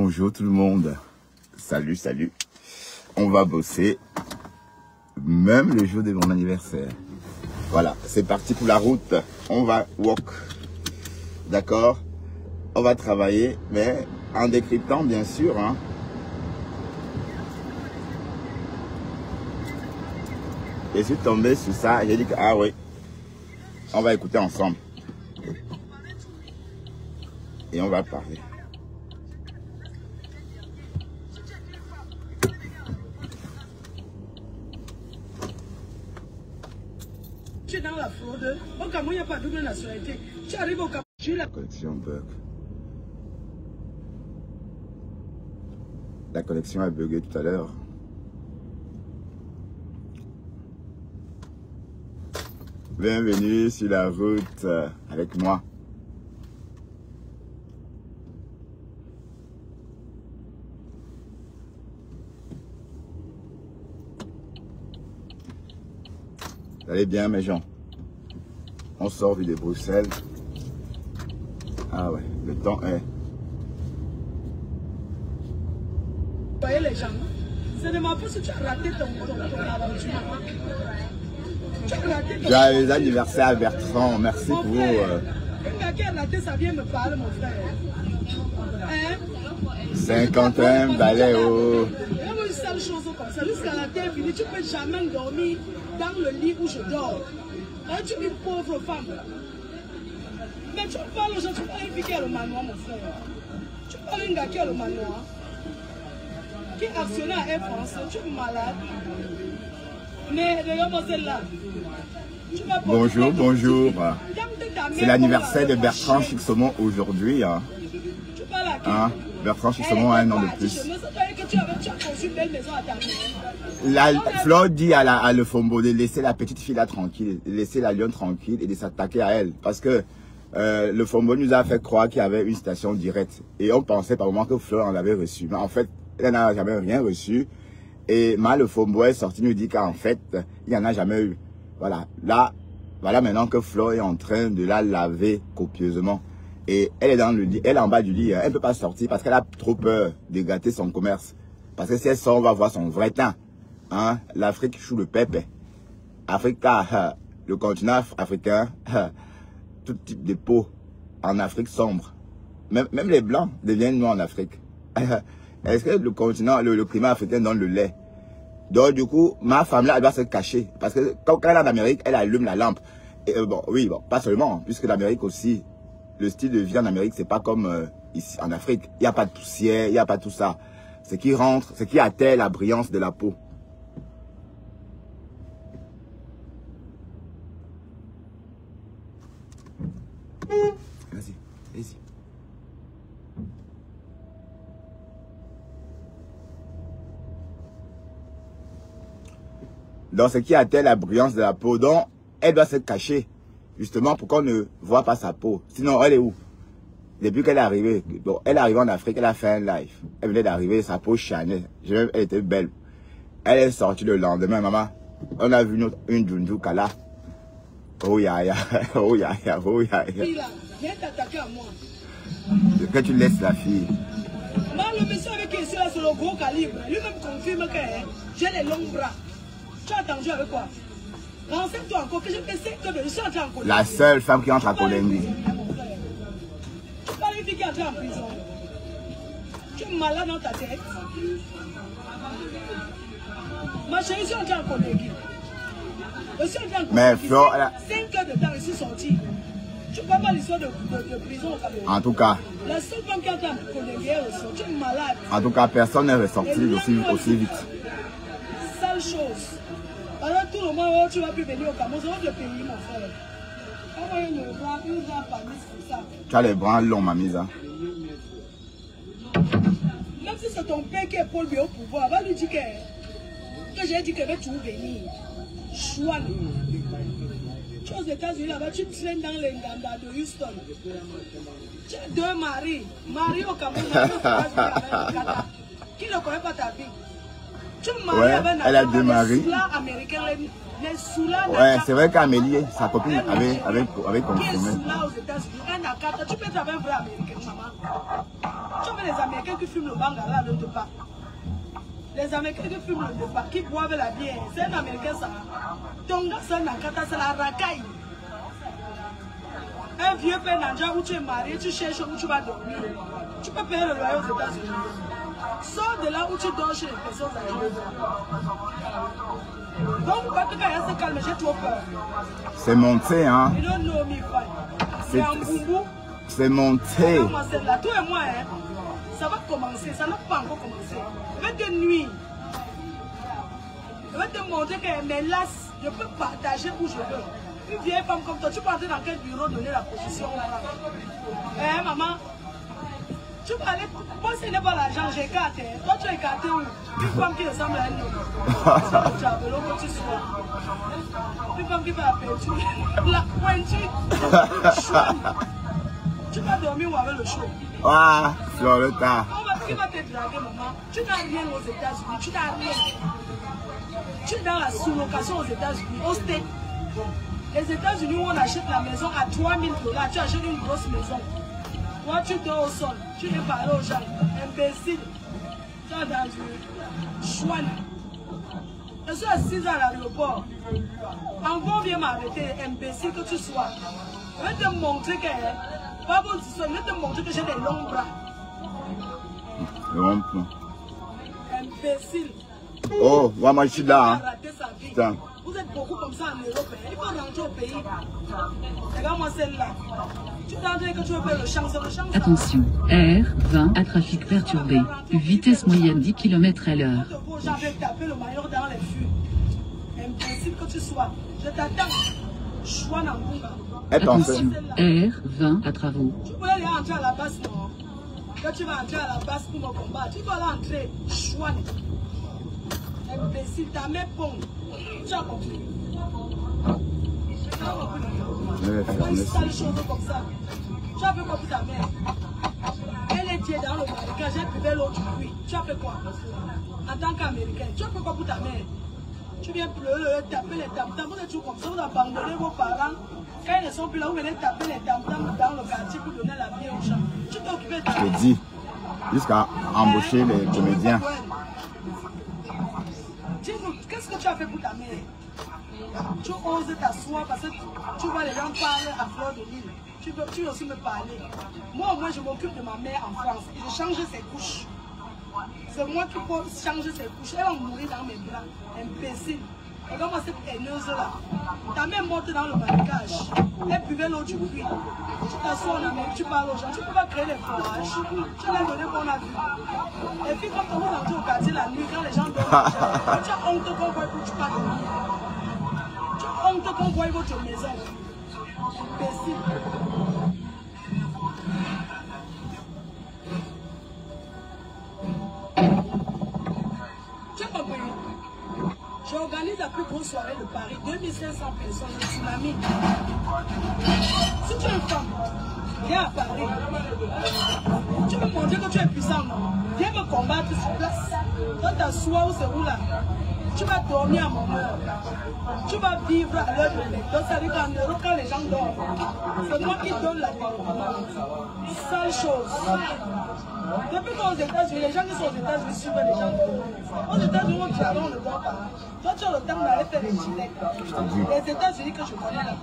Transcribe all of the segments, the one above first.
Bonjour tout le monde. Salut, salut. On va bosser même le jour de mon anniversaire. Voilà, c'est parti pour la route. On va walk. D'accord? On va travailler, mais en décryptant bien sûr. Hein. Je suis tombé sur ça. J'ai dit que, ah oui, on va écouter ensemble. Et on va parler. Tu es dans la fraude. Au Cameroun, il n'y a pas de double nationalité. Tu arrives au Cameroun, tu la Connexion bug. La connexion a bugué tout à l'heure. Bienvenue sur la route avec moi. Vous allez bien mes gens? On sort de Bruxelles. Ah ouais, le temps est... Vous voyez les gens, c'est de ma faute si tu as raté ton aventure. Tu as raté ton... Joyeux anniversaire Bertrand, merci pour vous. Un gars qui a raté, ça vient me parler mon frère. Hein? 51 balais oh. Il y a une seule chose comme ça, jusqu'à la terre finie, tu ne peux jamais dormir dans le lit où je dors. Hein, tu es une pauvre femme. Mais tu parles aux gens, tu parles une fille qui est le manoir, mon frère. Tu parles un gars qui est le manoir, qui est actionnaire à Air France, tu es malade. Mais regarde-moi celle-là. Bonjour, bonjour. C'est l'anniversaire de Bertrand Chixomon aujourd'hui. Hein. Hein? Bertrand Chixomon a un an de plus. Flo dit à Le Fombo de laisser la petite fille là tranquille, de laisser la lionne tranquille et de s'attaquer à elle. Parce que Le Fombo nous a fait croire qu'il y avait une station directe. Et on pensait par moment que Flo en avait reçu. Mais en fait, elle n'a jamais rien reçu. Et Le Fombo est sorti nous dit qu'en fait, il n'y en a jamais eu. Voilà. Là, voilà maintenant que Flo est en train de la laver copieusement. Et elle est dans le lit, elle est en bas du lit, elle ne peut pas sortir parce qu'elle a trop peur de gâter son commerce. Parce que si elle sort, on va voir son vrai teint. Hein? L'Afrique choue le pépé. Africa, le continent africain, tout type de peau en Afrique sombre. Même les blancs deviennent noirs en Afrique. Est-ce que le continent, le climat africain donne le lait? Donc du coup, ma femme là, elle doit se cacher. Parce que quand elle est en Amérique, elle allume la lampe. Et bon, oui, bon, pas seulement, puisque l'Amérique aussi, le style de vie en Amérique, c'est pas comme ici en Afrique. Il n'y a pas de poussière, il n'y a pas tout ça. Ce qui rentre, ce qui atteint la brillance de la peau. Vas-y, vas-y. Donc, ce qui atteint la brillance de la peau, donc, elle doit se cacher. Justement, pour qu'on ne voit pas sa peau. Sinon, elle est où? Depuis qu'elle est arrivée, bon, elle est arrivée en Afrique, elle a fait un live. Elle venait d'arriver, sa peau chanait. Elle était belle. Elle est sortie le lendemain, maman. On a vu une Junju Kala. Oh ya ya, oh ya ya, oh ya ya. Viens t'attaquer à moi. Que tu laisses la fille. Moi, le monsieur avec qui je suis là, c'est le gros calibre. Lui-même confirme que j'ai les longs bras. Tu as attendu avec quoi? Renseigne-toi encore que je sais que je suis entré en Colombie. La seule femme qui entre à Colombie. Tu parles d'une fille qui est entrée en prison. Tu es malade dans ta tête. Ma chérie, je suis entrée en Colombie. Je suis entrée en Colombie. Mais Flo, 5 heures de temps, je suis sorti. Tu ne parles pas l'histoire de prison au Cameroun. En tout cas. La seule femme qui est entrée en Colombie est ressortie. Tu es malade. En tout cas, personne n'est ressorti aussi vite. Sale chose. Alors tout le monde, tu vas plus venir au Cameroun, c'est notre pays, mon frère. Tu as les bras longs, ma mise. Hein. Même si c'est ton père qui est Paul Biya au pouvoir, va lui dire que j'ai dit que tu veux venir. Chouane. Tu es aux États-Unis là-bas, tu traînes dans les Nganda de Houston. Tu as 2 maris. Marie au Cameroun, Marie aux États-Unis. Qui ne connaît pas ta vie? Tu es marié avec elle a 2 maris. Là, américain, Les Soula. Ouais, c'est vrai qu'Amélie, sa copine, avait confirmé. Les Soula aux États-Unis, un Nakata, tu peux travailler un vrai Américain, maman. Tu vois les Américains qui fument le bangala, le pas. Les Américains qui fument le pas, qui boivent la bière, c'est un Américain ça. Ton gars, c'est un Nakata, c'est la racaille. Un vieux père Nandja où tu es marié, tu cherches où tu vas dormir. Tu peux payer le loyer aux États-Unis. Sors de là où tu dors chez les personnes âgées. Donc, pas que quand il se calme, j'ai trop peur. C'est monté, hein. You don't know me fine. C'est monté. Là, toi et moi, hein, ça va commencer. Ça n'a pas encore commencé. Je vais te nuire. Je vais te montrer que mes lasses, je peux partager où je veux. Une vieille femme comme toi, tu peux entrer dans quel bureau donner la position. Eh, maman, tu peux aller. Moi, ce n'est pas l'argent, j'ai écarté. Toi, tu as écarté où? Une femme qui ressemble à une autre. C'est le diable, que tu sois. Une femme qui va la peinture, la pointure. Tu vas dormir ou avec le chaud? Ah, Floretta. Qui va te draguer, maman? Tu n'as rien aux États-Unis, tu n'as rien. Tu es dans la sous-location aux États-Unis, au States. Les États-Unis où on achète la maison à 3000 $, tu achètes une grosse maison. Toi, tu dors au sol, tu ne parles aux gens, imbécile. Tu es dans une chouane. Je suis assise à l'aéroport. Encore viens m'arrêter, imbécile que tu sois. Je vais te montrer que. Pas bon, je vais te montrer que j'ai des longs bras. Long plan. Imbécile. Oh, moi je suis là. Hein. Putain. Vous êtes beaucoup comme ça en Europe. Il faut rentrer au pays. Regarde-moi celle-là. Tu t'entends que tu veux faire le champ, c'est le champ. Attention, R20 à trafic perturbé. Vitesse moyenne 10 km/h. J'avais tapé le maillot dans les fûts. Imbécile que tu sois. Je t'attends. Chouan en Bunga. Attention, R20 à travaux. Tu peux aller entrer à la base, non? Quand tu vas entrer à la base pour me combattre, tu dois aller entrer. Chouan. Imbécile, ta mère pompe. Tu as compris. Pourquoi une sale chose comme ça? Tu as fait quoi pour ta mère? Elle est dans le marécage, elle buvait l'eau du puits. Tu as fait quoi? En tant qu'Américain, tu as fait quoi pour ta mère? Tu viens pleurer, taper les tam-tams, vous êtes toujours comme ça, vous abandonnez vos parents. Quand ils ne sont plus là, vous venez taper les tam-tams dans le quartier pour donner la vie aux gens. Tu t'es occupé de ta mère. Je te dis, jusqu'à embaucher les comédiens. Qu'est-ce que tu as fait pour ta mère? Tu oses t'asseoir parce que tu vois les gens parler à fleur de l'île. Tu veux aussi me parler. Moi, au moins, je m'occupe de ma mère en France. Je change ses couches. C'est moi qui peux changer ses couches. Elle va mourir dans mes bras. Imbécile. Regarde-moi cette haineuse-là. Ta mère est morte dans le marécage. Elle buvait l'eau du puits. Tu t'assois en Amérique, tu parles aux gens. Tu ne peux pas créer les forages. Tu l'as donné qu'on a vu. Et puis quand on va rentrer au quartier la nuit, quand les gens dorment, tu as honte qu'on voit où tu pars dormir. Tu as honte qu'on voit votre maison. Imbécile. Tu as compris? J'organise la plus grosse soirée de Paris, 2500 personnes, le tsunami. Si tu es une femme, viens à Paris. Tu veux montrer que tu es puissant, non? Viens me combattre sur place. Dans ta soie où c'est où là? Tu vas dormir à mon heure. Tu vas vivre à l'heure de l'heure. Donc ça veut dire qu'en Europe, quand les gens dorment, c'est moi qui donne la développement. Sale chose. Depuis qu'aux États-Unis, les gens qui sont aux États-Unis suivent les gens. Aux États-Unis, on travaille, on ne dort pas. Toi, tu as le temps d'aller faire les gilets. Les États-Unis que je connais là.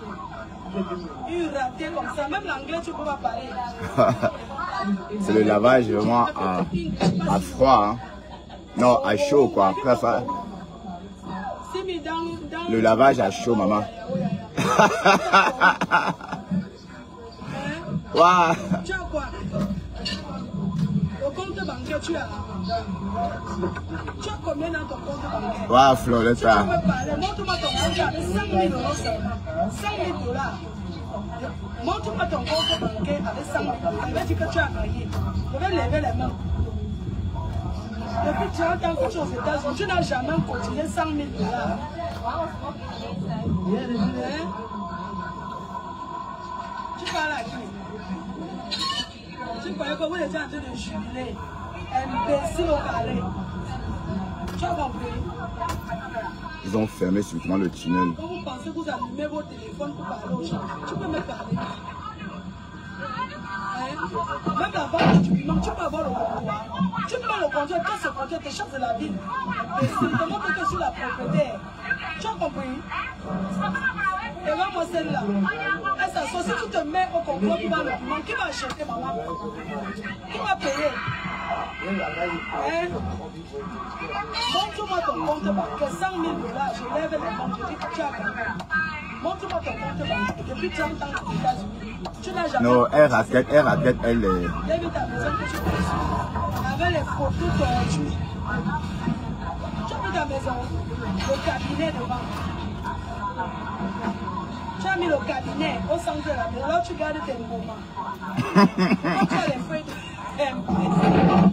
Une ratée comme ça, même l'anglais, tu ne peux pas parler. C'est le lavage vraiment à froid. Hein. Non, à chaud quoi. Après ça. Le lavage à chaud, maman. Waouh. Tu as quoi? Au compte bancaire, tu as combien dans ton compte bancaire? Waouh, Floretta. Tu peux parler. Montre-moi ton compte avec 5 000 € seulement. 5 000 $. Montre-moi ton compte bancaire avec 5 000 $. Il va dire que tu as gagné. Je vais lever les mains. Depuis 30 ans que tu es aux États-Unis, tu n'as jamais continué 100 000 $. Tu parles à qui? Tu croyais que vous étiez en train de jubiler. Imbécile au carré. Tu as compris? Ils ont fermé subitement le tunnel. Quand vous pensez que vous allumez vos téléphones pour parler aux gens, tu peux me parler. Même la banque du piment, tu peux avoir le comptoir. Tu peux le comptoir, quand ce comptoir te chasse de la ville. Et c'est vraiment que tu es sur la propriétaire. Tu as compris? Et là, moi, celle-là, elle s'assoit. Si tu te mets au comptoir pour voir le piment, qui va acheter, maman? Qui va payer? Montre-moi ton compte bancaire, 100 000 $. Je lève les banques, je dis que tu as gagné. Montre-moi ton compte bancaire. Depuis 30 ans aux États-Unis, tu n'as jamais. Non, elle raquette, elle est. Lève ta maison que tu peux suivre. Avec les photos tordues. Tu as mis ta maison, le cabinet devant. Tu as mis le cabinet au centre de la maison. Là, tu gardes tes moments. Quand tu as les feuilles de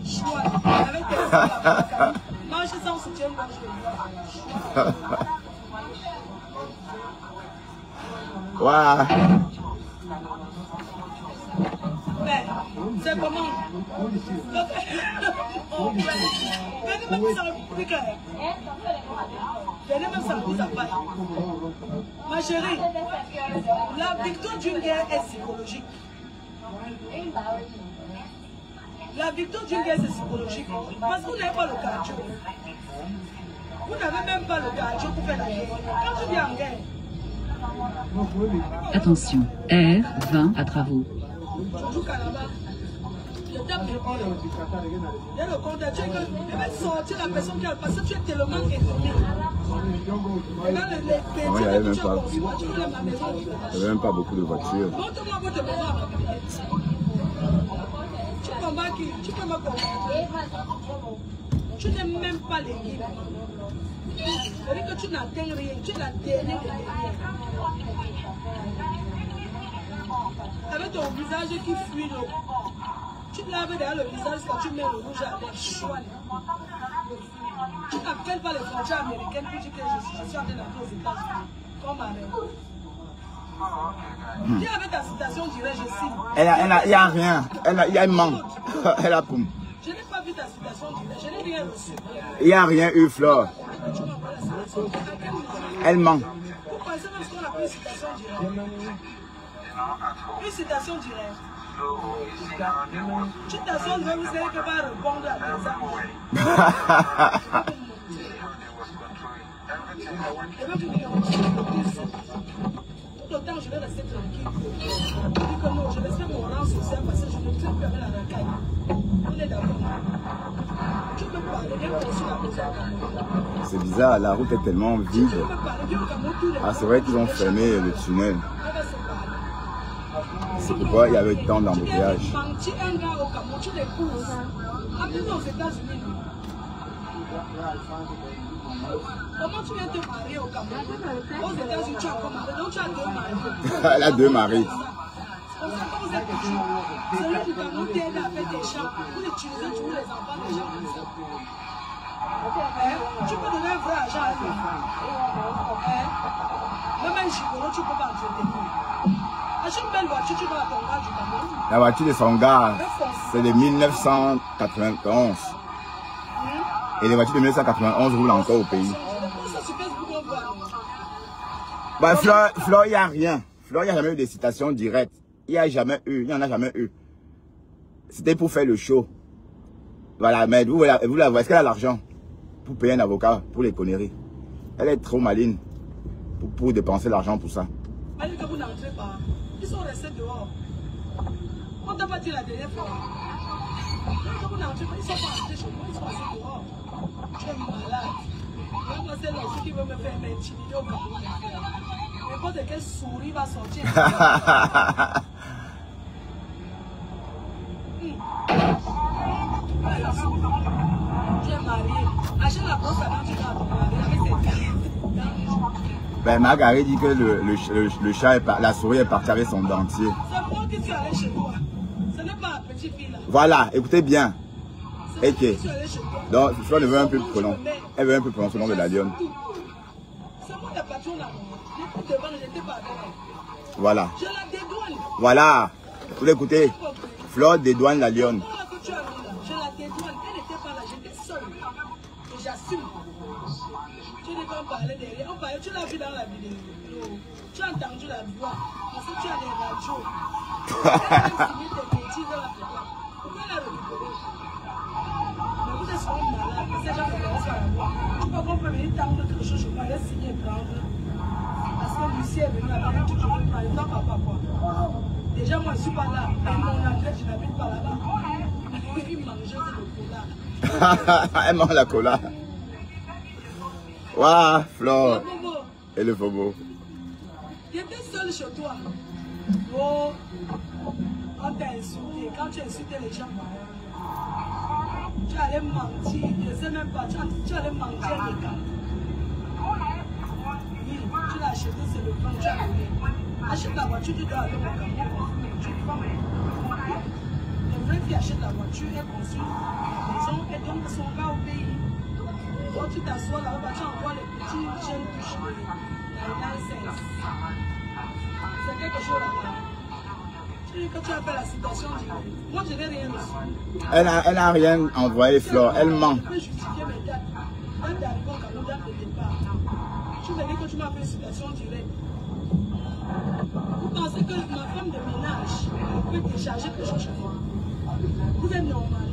choix avec tes soeurs, mange sans soutien-gorge. Waouh. Mais, c'est comment? Venez même ça plus clair. Venez même ça plus à part. Ma chérie, la victoire d'une guerre est psychologique. La victoire d'une guerre, c'est psychologique. Parce que vous n'avez pas le cardio. Vous n'avez même pas le cardio pour faire la guerre. Quand tu viens en guerre. Attention, R20 à travaux. Je joue Canada. Je tape le pied. Il y a le compte. Tu vas sortir la personne qui a le passé. Tu es tellement étonné. Et là, les Il n'y avait même pas. tu voulais ma maison. Il n'y avait même pas beaucoup de voitures. Montre-moi votre maison à Papiette. Tu combats qui? Tu peux me combattre. Tu n'aimes même pas l'équipe. C'est-à-dire que tu n'atteins rien. Tu es la dernière des dernières. Avec ton visage qui fuit l'eau. Tu te laves derrière le visage quand tu mets le rouge à lèvres. Chouane. Tu n'appelles pas les frontières américaines pour dire que je suis en train d'entrer aux États-Unis. Comme ma mère. Dis avec ta citation, je dirais, je signe. Il n'y a rien. Il y a un manque. Elle a poum. Je n'ai pas vu ta citation, je n'ai rien reçu. Il n'y a rien eu, Flore. Elle ment. Vous pensez même ce qu'on appelle une citation directe? Une citation directe. Tu t'assois, vous savez que va répondre à tes amis. Tout autant, je vais rester tranquille. Je dis que non, je laisse mon rang social parce que je ne traite plus avec la racaille. On est d'accord. Tu peux parler, viens construire la maison. C'est bizarre, la route est tellement vide. Ah, c'est vrai qu'ils ont fermé le tunnel. C'est pourquoi il y avait tant d'embouteillages. Tu es un gars au Cameroun, tu l'épouses. Amenez-nous aux États-Unis. Comment tu viens te marier au Cameroun? Aux États-Unis, tu as commandé, donc tu as 2 maris. Elle a 2 maris. C'est pour ça que vous êtes toujours. Celui du Cameroun t'aide à faire des champs. Vous utilisez toujours les enfants des gens comme ça. Tu peux donner un vrai argent à lui. Même un gigolo, tu ne peux pas entretenir. Achète une belle voiture, tu vas à ton gars du Cameroun. La voiture de son gars, c'est de 1991. Et les voitures de 1991 roulent encore au pays. Bah, Flore, il n'y a rien. Flore, il n'y a jamais eu de citation directe. Il n'y a jamais eu. Il n'y en a jamais eu. C'était pour faire le show. Voilà, mais vous la voyez. Est-ce qu'elle a l'argent pour payer un avocat pour les conneries? Elle est trop maligne pour dépenser l'argent pour ça. Allez, que vous n'entrez pas. Ils sont restés dehors. On t'a pas dit la dernière fois. Quand vous n'entrez pas, ils sont pas entrés chez moi, ils sont restés dehors. Tu es malade. Moi, c'est l'autre qui veut me faire m'intimider au Cameroun. N'importe quelle souris va sortir. Tu es marié. Achète la brosse à dents, tu vas te marier avec tes dents. Ben, Marguerite dit que le chat la souris est partie avec son dentier. C'est moi qui suis allé chez toi. Ce n'est pas la petite fille là. Voilà, écoutez bien. C'est moi Ok. qui suis allé chez toi. Donc, Flore veut un peu prononcer. Elle veut un peu prononcer le nom de la lionne. C'est moi la patronne là. J'étais devant, j'étais pas avec elle. Voilà. Je la dédouane. Voilà. Vous l'écoutez. Flore dédouane la lionne. Moi là que tu as mis là, je la dédouane. Elle n'était pas là, j'étais seule. Et j'assume. Tu dis comme gens parlaient derrière. On parlait, tu l'as vu dans la vidéo. Tu as entendu la voix. Parce que tu as des radios. Tu as signé tes bêtises dans la vidéo. Pourquoi la récupérer? Mais vous êtes souvent malade. Parce que les gens ne connaissent pas la voix. Tu peux comprendre, il tente quelque chose chez moi. Il a signé et prendre. Parce que Lucie est venue là-bas. Tu peux prendre. Il n'a pas quoi. Déjà, moi, je ne suis pas là. Et mon adresse, je n'habite pas là-bas. Il mangeait le cola. Elle mange la cola. Waouh, Flore. Et le Fobo. Il était seul chez toi. Oh, on t'a insulté. Quand tu insultais les gens, tu allais mentir. Je ne sais même pas. Tu allais mentir les gars. Oui, tu l'as acheté, c'est le plan que tu as donné. Achète la voiture, tu dois aller au Cameroun. Les vrais qui achètent la voiture, elles construisent la maison et donnent son gars au pays. Quand tu t'assois là-haut, tu envoies les petits jeunes touches de la license. C'est quelque chose là-bas. Tu dis que tu as fait la citation du... Moi, je n'ai rien reçu. Elle n'a rien envoyé, Flore. Elle ment. Je peux justifier mes dates. Quand tu es arrivé au Cameroun, date de départ. Tu me dis que tu m'as fait une citation directe. Vous pensez que ma femme de ménage peut décharger quelque chose chez moi? Vous êtes normal.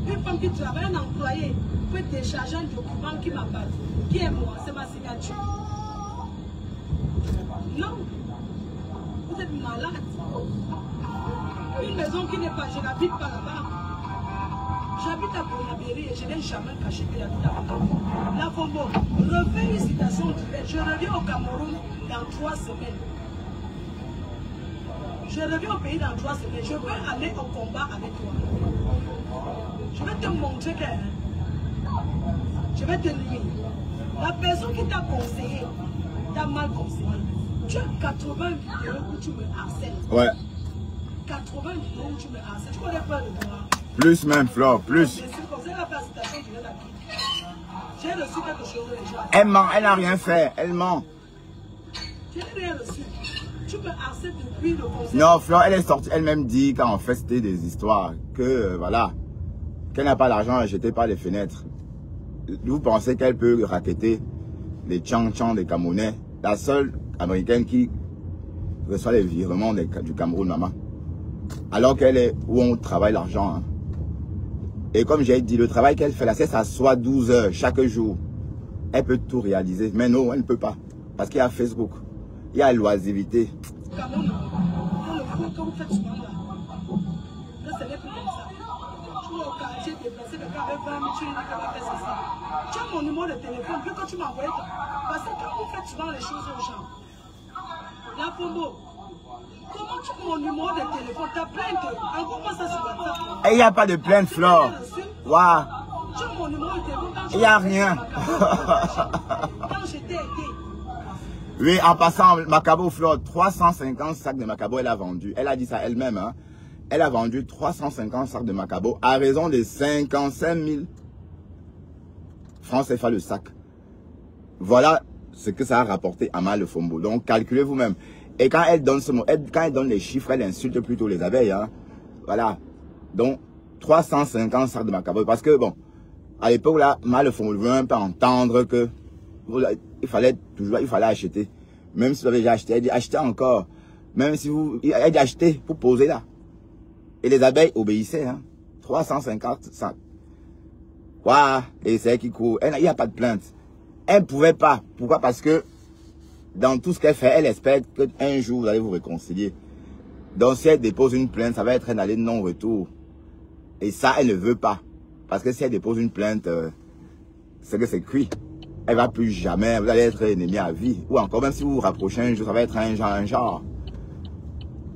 Une femme qui travaille, un employé, peut décharger un document qui m'appartient. Qui est moi? C'est ma signature. Non. Vous êtes malade. Une maison qui n'est pas, je n'habite pas là-bas. J'habite à Bonabéry et je n'ai jamais caché que j'habite à Bonabéry. La Fombo, refais une citation directe. Je reviens au Cameroun dans 3 semaines. Je reviens au pays dans 3 semaines. Je veux aller au combat avec toi. Je vais te montrer que je vais te nuire. La personne qui t'a conseillé t'a mal conseillé. Tu as 80 vidéos où tu me harcèles. Ouais. 80 vidéos où tu me harcèles. Tu connais pas de moi. Plus même, Flore, plus. J'ai reçu quelque chose de gens. Elle ment, elle n'a rien fait. Elle ment. Je n'ai rien reçu. Tu me harcèles depuis le conseil. Non, Flore, elle est sortie, elle-même dit qu'en fait c'était des histoires, que voilà, qu'elle n'a pas l'argent à jeter par les fenêtres. Vous pensez qu'elle peut racketter les tchang-tchang des Camerounais, la seule américaine qui reçoit les virements du Cameroun, maman. Alors qu'elle est où on travaille l'argent. Hein. Et comme j'ai dit, le travail qu'elle fait là, c'est s'asseoir 12 heures chaque jour. Elle peut tout réaliser, mais non, elle ne peut pas. Parce qu'il y a Facebook, il y a l'oisiveté. Cameroun, le foot que vous faites souvent là, là ce n'est plus comme ça. Tu vas au quartier déplacé, le gars avec 20 000, tu dis que va faire ceci. Tu as mon numéro de téléphone, vu que tu m'as envoyé. Parce que quand vous faites souvent les choses aux gens, la Pombo, comment tu as mon numéro de téléphone? Ta plainte, envoie-moi ça sur WhatsApp. Et il n'y a pas de plainte, Flore. Waouh. Tu as mon numéro de téléphone quand il n'y a rien. Quand je t'ai aidé. Oui, en passant, Macabo, Flore, 350 sacs de Macabo, elle a vendu. Elle a dit ça elle-même. Hein. Elle a vendu 350 sacs de Macabo à raison de 55 000 francs CFA le sac. Voilà ce que ça a rapporté à Mal le Fombo. Donc, calculez vous-même. Et quand elle donne ce mot, quand elle donne les chiffres, elle insulte plutôt les abeilles. Hein. Voilà. Donc, 350 sacs de Macabo. Parce que, bon, à l'époque, là, Mal le Fombo ne veut même pas entendre que il fallait acheter. Même si vous avez déjà acheté, elle dit achetez encore. Même si vous, elle dit acheter pour poser là. Et les abeilles obéissaient. Hein. 350 sacs. Waouh. Et c'est elle qui court. Il n'y a pas de plainte. Elle ne pouvait pas. Pourquoi? Parce que dans tout ce qu'elle fait, elle espère qu'un jour vous allez vous réconcilier. Donc si elle dépose une plainte, ça va être un aller de non-retour. Et ça, elle ne veut pas. Parce que si elle dépose une plainte, c'est que c'est cuit. Elle va plus jamais, vous allez être ennemi à vie. Ou encore, même si vous vous rapprochez un jour, ça va être un genre.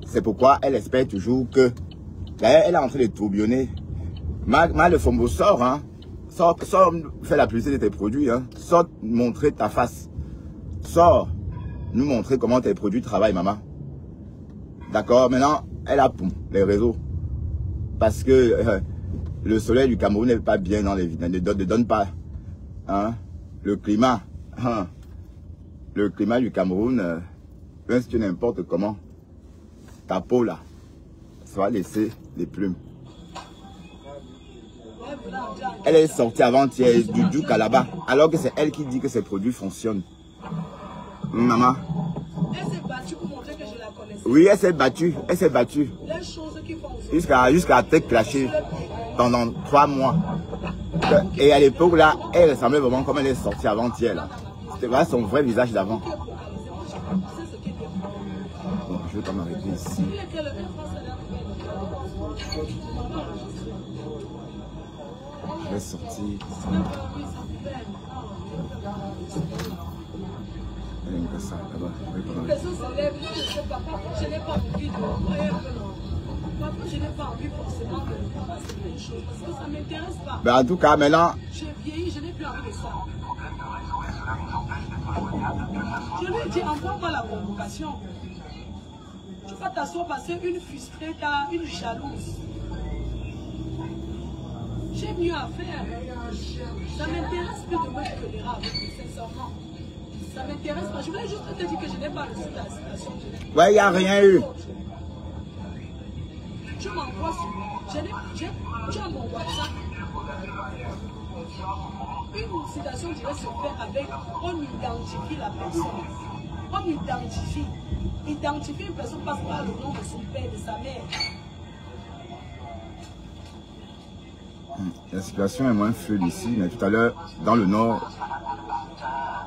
C'est pourquoi elle espère toujours que... D'ailleurs, elle est en train de tourbillonner. Mal le Fombo sort, hein. Sors, fais la publicité de tes produits, hein. Sors, montrer ta face. Sors, nous montrer comment tes produits travaillent, maman. D'accord, maintenant, elle a les réseaux. Parce que le soleil du Cameroun n'est pas bien dans les villes, ne donne pas, hein. Le climat du Cameroun, même si tu n'importe comment, ta peau là, ça va laisser des plumes. Ouais, Elle est sortie avant-hier du Duc à là-bas, alors que c'est elle qui dit que ces produits fonctionnent. Maman. Elle s'est battue pour montrer que je la connaissais. Oui, elle s'est battue. Elle s'est battue. Les choses qui font Jusqu'à tête clashée pendant 3 mois. Et à l'époque là, elle ressemblait vraiment comme elle est sortie avant-hier. C'était vraiment son vrai visage d'avant. Bon, je vais pas m'arrêter ici. Je vais sortir. Elle aime que ça, là-bas. Je n'ai pas envie de... Je n'ai pas envie forcément de passer des choses parce que ça ne m'intéresse pas. Ben en tout cas, maintenant... J'ai vieilli, je n'ai plus envie de ça. Je lui ai dit, envoie-moi la convocation. Tu vas t'asseoir parce qu'une frustrée, une jalouse. J'ai mieux à faire. Ça ne m'intéresse plus de me fédérer avec lui, sincèrement. Ça ne m'intéresse pas. Je voulais juste te dire que je n'ai pas reçu la citation. Ouais, il n'y a rien eu. Tu m'envoies tu as mon WhatsApp. Une citation dirait se faire avec, on identifie la personne. On identifie. Identifier une personne passe par le nom de son père, de sa mère. La situation est moins fluide ici, mais tout à l'heure, dans le nord,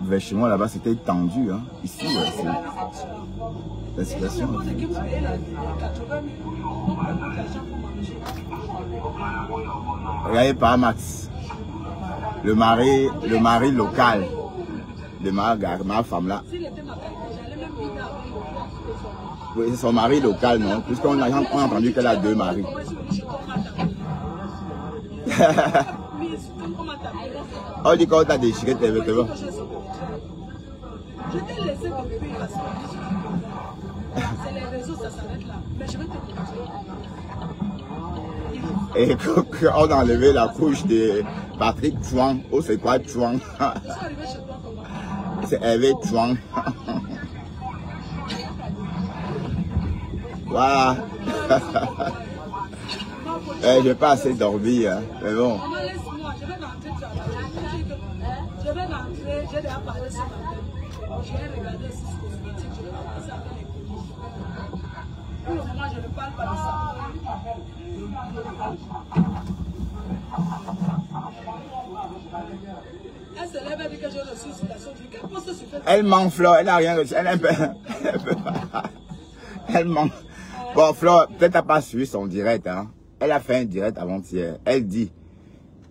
vers chez moi là-bas, c'était tendu. Hein. Ici, ouais, c'est la situation. Regardez par Max, le mari local de ma femme là. Oui, c'est son mari local, non? Puisqu'on a entendu qu'elle a 2 maris. On dit qu'on t'a déchiré tes vêtements. Je t'ai laissé depuis parce que c'est les réseaux, ça s'arrête là. Mais je vais te montrer. Et quand on a enlevé la couche de Patrick Chouang, oh c'est quoi Chouang? Je suis arrivé chez toi comment? C'est Hervé Chouang. Voilà. Je n'ai pas assez dormi, hein. Mais bon. Maman, laisse-moi, je vais rentrer travailler. Je vais rentrer, j'ai déjà parlé ce matin. Je vais regarder si c'est cosmétique, je vais commencer à faire les colis. Pour le moment, je ne parle pas de ça. Elle se lève, elle dit que j'ai reçu une citation. Je dis, quelle poste se fait? Elle ment, Flore, elle n'a rien reçu. Elle ment. Bon, Flore, peut-être t'as pas suivi son direct, hein. Elle a fait un direct avant-hier. Elle dit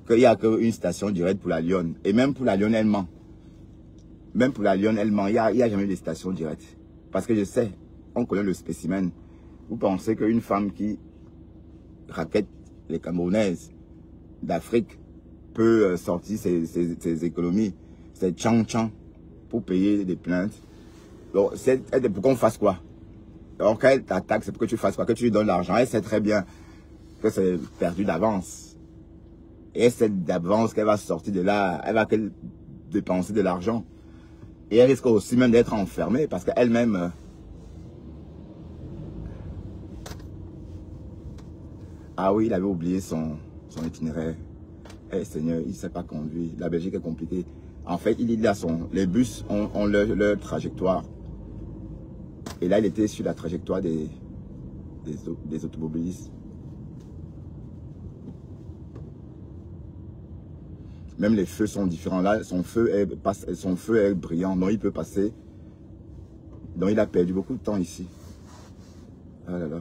qu'il n'y a qu'une station directe pour la Lyon. Et même pour la Lyon, elle ment. Même pour la Lyon, elle ment. Il n'y a jamais de station directe. Parce que je sais, on connaît le spécimen. Vous pensez qu'une femme qui raquette les Camerounaises d'Afrique peut sortir ses économies, ses tchang-tchang pour payer des plaintes. Donc, pour qu'on fasse quoi? Donc, quand elle t'attaque, c'est pour que tu fasses quoi? Que tu lui donnes l'argent. Elle sait très bien que c'est perdu d'avance. Et elle sait d'avance qu'elle va sortir de là, elle va dépenser de l'argent. Et elle risque aussi même d'être enfermée parce qu'elle-même... Ah oui, il avait oublié son itinéraire. Eh Seigneur, il ne s'est pas conduit. La Belgique est compliquée. En fait, les bus ont leur trajectoire. Et là, il était sur la trajectoire des automobilistes. Même les feux sont différents. Là, son feu est brillant. Donc, il peut passer. Donc, il a perdu beaucoup de temps ici. Ah là là.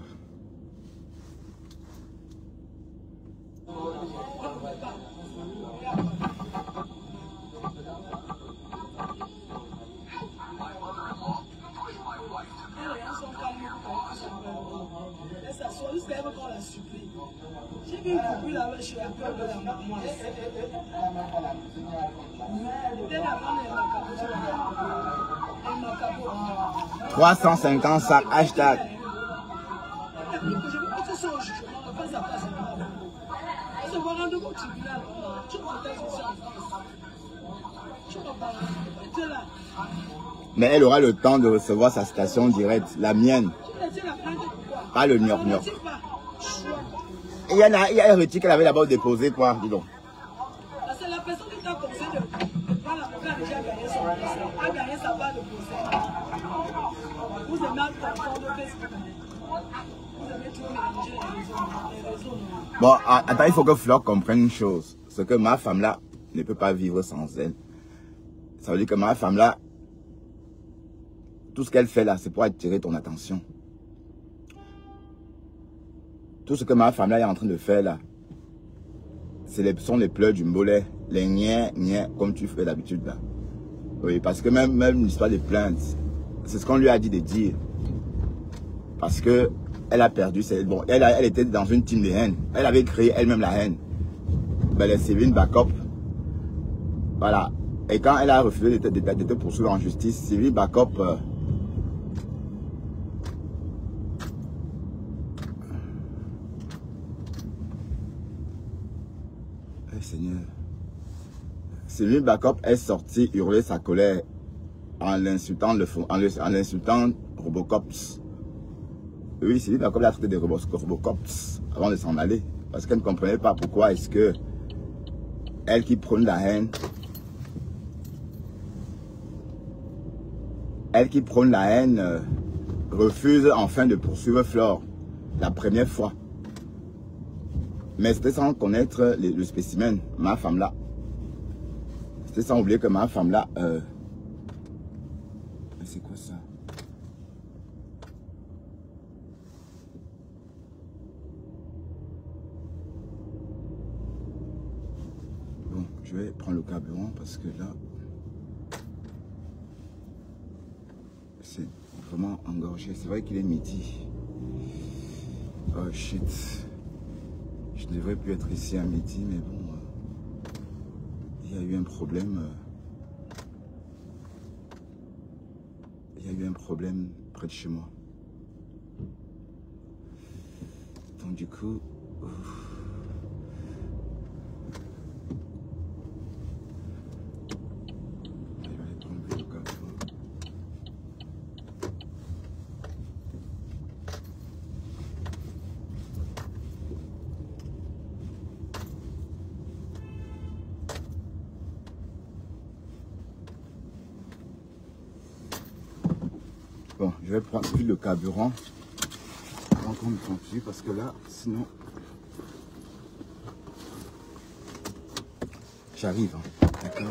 J'ai vu une copine là-bas, je suis à cœur de la maman. Dès la femme, elle m'a capot. 350 sacs, hashtag. Je veux que tu sois au jugement, on va faire ça face à moi. On se voit rendez-vous au tribunal. Tu protèges aussi en France. Tu vas pas là. Mais elle aura le temps de recevoir sa station directe, la mienne. Tu laisses la plainte pourquoi? Pas le New York. il y a un retire qu'elle avait d'abord déposé, quoi, dis donc. C'est la personne qui t'a conseillé de prendre l'avocat a déjà gagné son procès, a gagné sa part de procès. Vous aimez un confort de Facebook. Vous aimez tout mélanger les réseaux. Bon, attends, il faut que Fleur comprenne une chose. C'est que ma femme là ne peut pas vivre sans elle. Ça veut dire que ma femme là, tout ce qu'elle fait là, c'est pour attirer ton attention. Tout ce que ma femme là est en train de faire là, sont les pleurs du mollet, les niais, comme tu fais d'habitude là. Oui, parce que même l'histoire des plaintes, c'est ce qu'on lui a dit de dire. Parce que elle a perdu, bon, elle était dans une team de haine. Elle avait créé elle-même la haine. Ben, les Sévin Backup, voilà. Et quand elle a refusé de te poursuivre en justice, Sévin Backup, Seigneur, Sévin Backup est sorti hurler sa colère en l'insultant Robocops. Oui, Sévin Backup l'a traité de Robocops avant de s'en aller. Parce qu'elle ne comprenait pas pourquoi est-ce que elle qui prône la haine, refuse enfin de poursuivre Flore la première fois. Mais c'était sans connaître le spécimen, ma femme là. C'était sans oublier que ma femme là... c'est quoi ça? Bon, je vais prendre le carburant parce que là... c'est vraiment engorgé. C'est vrai qu'il est midi. Oh shit. Je ne devrais plus être ici à midi, mais bon... il y a eu un problème. Il y a eu un problème près de chez moi. Donc du coup... Bon, je vais prendre plus le carburant avant qu'on me continue parce que là, sinon, j'arrive. Hein. D'accord.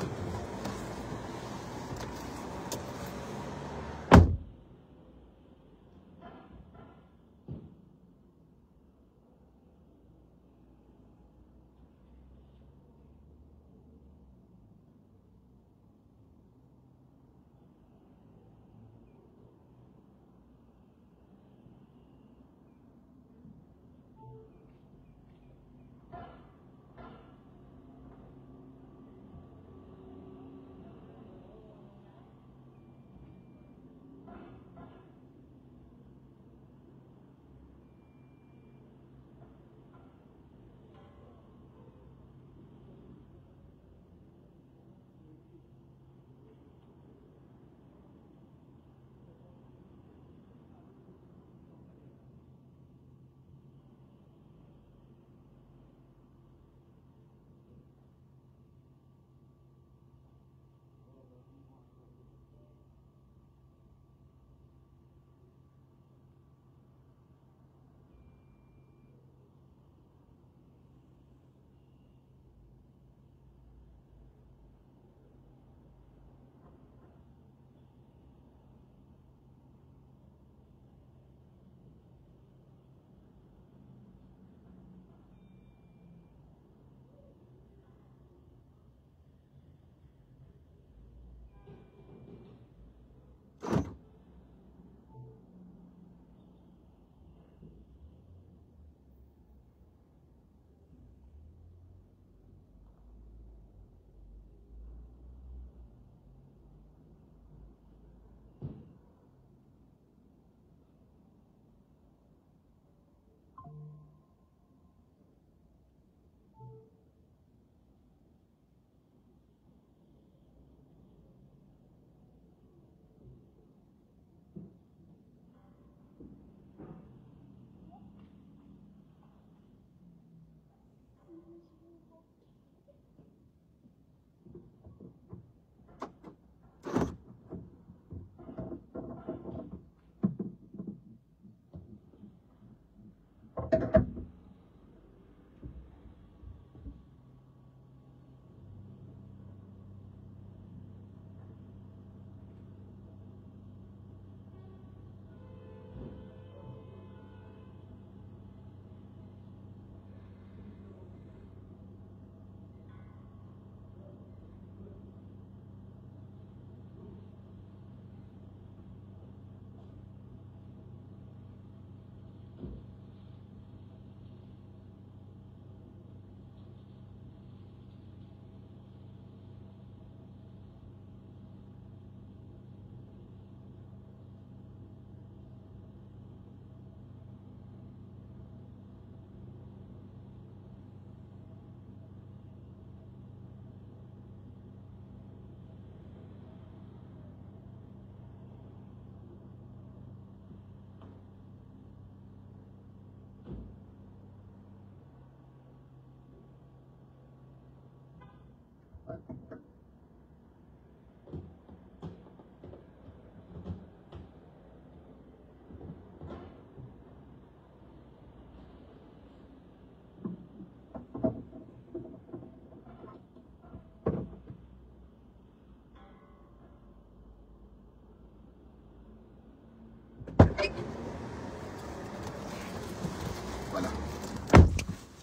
Voilà.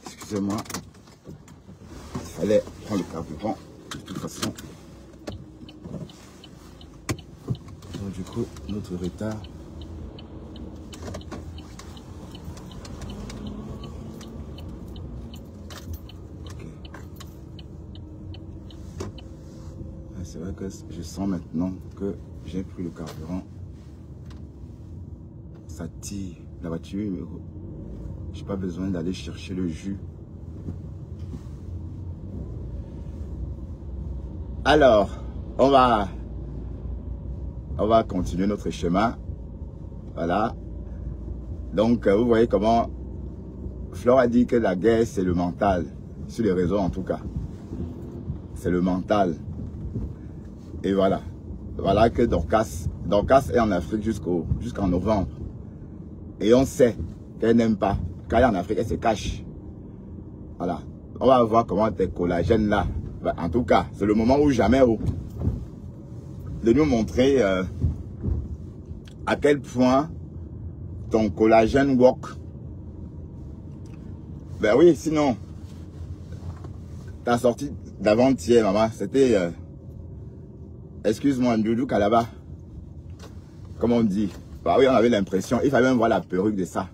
Excusez-moi. Il fallait prendre le carburant. De toute façon. Donc du coup, notre retard. Ok. C'est vrai que je sens maintenant que j'ai pris le carburant. Ça tire la voiture. J'ai pas besoin d'aller chercher le jus. Alors, on va continuer notre chemin. Voilà. Donc, vous voyez comment Flore a dit que la guerre, c'est le mental. Sur les réseaux, en tout cas. C'est le mental. Et voilà. Voilà que Dorcas est en Afrique jusqu'en novembre. Et on sait qu'elle n'aime pas. Quand elle est en Afrique, elle se cache. Voilà. On va voir comment tes collagènes là. En tout cas, c'est le moment où jamais de nous montrer à quel point ton collagène work. Ben oui, sinon, ta sortie d'avant-hier, maman, c'était, excuse-moi, Ndoudou Kalaba. Comme on dit. Bah oui, on avait l'impression, il fallait même voir la perruque de ça.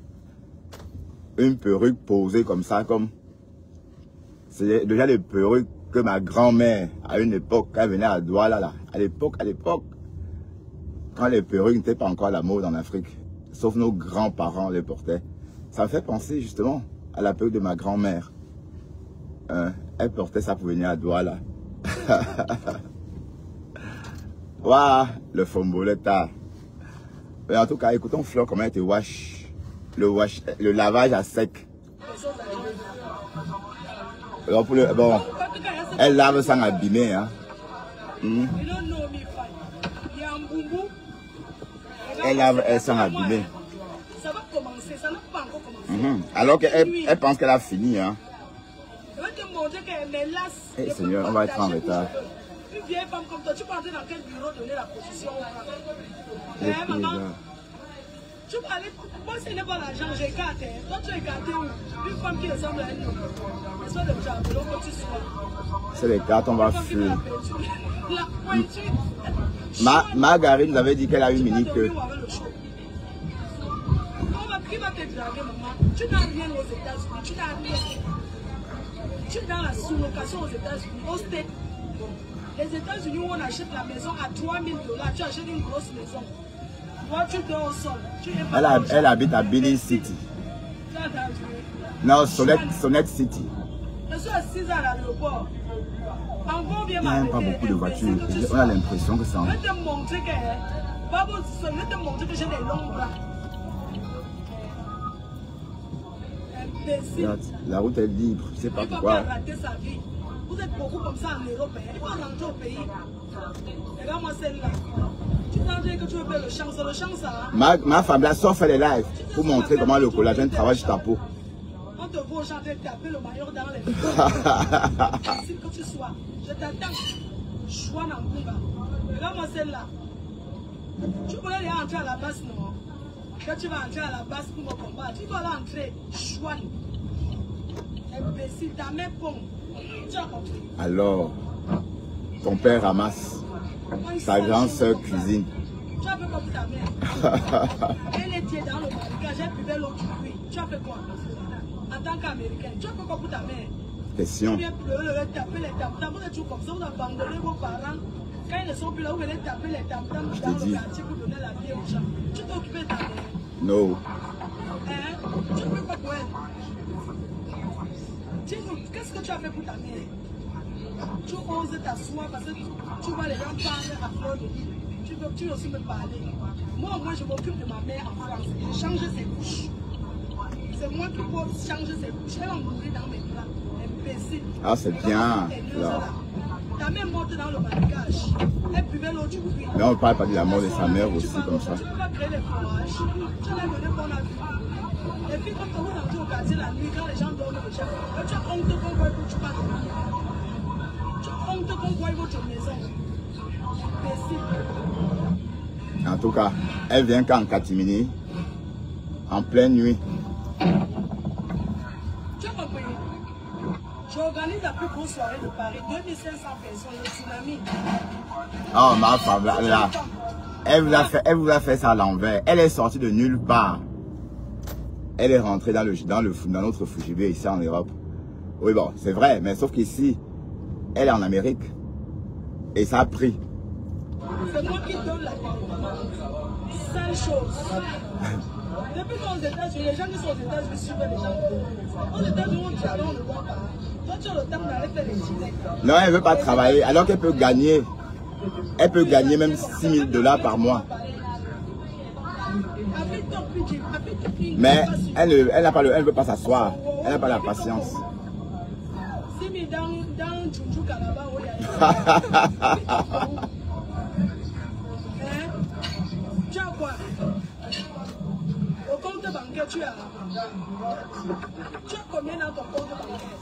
Une perruque posée comme ça, comme... C'est déjà les perruques que ma grand-mère, à une époque, quand elle venait à Douala, là, à l'époque, quand les perruques n'étaient pas encore à la mode en Afrique, sauf nos grands-parents les portaient, ça me fait penser justement à la perruque de ma grand-mère. Elle portait ça pour venir à Douala. Waouh, le fomboletta. Mais en tout cas, écoutons Flore comment elle te wash. Le lavage à sec. Alors pour bon, elle lave sans abîmer. Hein. Elle lave sans abîmer. Ça va commencer, ça n'a pas encore commencé. Alors qu'elle pense qu'elle a fini. Hein. Je vais te montrer qu'elle est lasse. Hey, Seigneur, on va être en retard. Une vieille femme comme toi, tu peux entrer dans quel bureau donner la position? Maman, tu peux aller. Moi, ce n'est pas l'argent, j'écarte. Toi, tu écartes où? Une femme qui ressemble à une autre. C'est soit le jambon que tu sois. C'est les cartes, on va fuir. La pointure. Margarine nous avait dit qu'elle a une mini queue. Qui va te draguer, maman? Tu n'as rien aux États-Unis, tu n'as rien. Tu es dans la sous-location aux États-Unis, au States. Les États-Unis où on achète la maison à 3 000 $, tu achètes une grosse maison. Toi, tu dors au sol. Elle habite à Billy City. Non, Sonnet City. Je suis assise à l'aéroport. Il n'y a même pas beaucoup de voitures. On a l'impression que c'est en... Je vais te montrer que j'ai des longs bras. Regarde, la route est libre, je ne sais pas pourquoi. Vous êtes beaucoup comme ça en Europe, il faut rentrer au pays. Regarde-moi celle-là. Tu t'en dis que tu veux faire le champ, c'est le champ ça. Ma femme là sort faire les lives pour montrer comment le collagène travaille sur ta peau. On te voit au champ, taper le maillot dans les pieds. Facile que tu sois. Je t'attends. Chouan en Kumba. Regarde-moi celle-là. Tu voulais aller entrer à la base, non? Quand tu vas entrer à la base pour me combattre, tu dois entrer. Chouan. Imbécile, ta mère pompe. Tu as compris. Alors, ton père ramasse. Ta grande soeur cuisine. Tu as fait quoi pour ta mère? Elle était dans le marécage, elle buvait l'eau du puits. Tu as fait quoi? En tant qu'Américaine, tu as fait quoi pour ta mère? Question. Tu viens pleurer, taper les tam-tams. Vous êtes toujours comme ça, vous abandonnez vos parents. Quand ils ne sont plus là, vous venez taper les tam-tams dans le quartier pour donner la vie aux gens. Tu t'es occupé de ta mère? Non. Hein? Tu fais quoi pour elle? Dis-nous, qu'est-ce que tu as fait pour ta mère? Tu oses t'asseoir parce que tu vois les gens parler à fleur de vie. Tu veux aussi me parler. Moi, je m'occupe de ma mère en France. Je change ses couches. C'est moi qui peux changer ses couches. Elle va mourir dans mes plats. Imbécile. Ah, c'est bien. Ta Ta mère monte dans le marécage. Elle buvait l'eau du puits. Mais on ne parle pas de la mort de sa mère aussi comme ça. Tu ne peux pas créer les forages. Tu l'as donné qu'on a vu. Et puis quand on est rentré au quartier la nuit, quand les gens dorment le chef, tu as honte qu'on voit que tu vas dormir. Tu as honte qu'on voit votre maison. Merci. En tout cas, elle vient qu'en catimini, en pleine nuit. Tu as compris? J'organise la plus grosse soirée de Paris, 2500 personnes, le tsunami. Oh ma femme, là, elle vous a fait ça à l'envers. Elle est sortie de nulle part. Elle est rentrée dans notre Fujibé ici en Europe. Oui bon, c'est vrai, mais sauf qu'ici, elle est en Amérique. Et ça a pris. C'est moi qui donne la vie. Seule chose. Depuis qu'on est aux États-Unis, les gens qui sont aux États-Unis suivent les gens. Aux États-Unis, on dit alors on ne voit pas. Toi, tu as le temps d'aller faire les gilets. Non, elle ne veut pas travailler, alors qu'elle peut gagner. Elle peut gagner même $6 000 par mois. Mais elle ne veut pas s'asseoir. Elle n'a pas la patience. 6 000 dans Djoudjou Kalaba, où il y a tu as quoi? Au compte bancaire, tu as combien dans ton compte bancaire?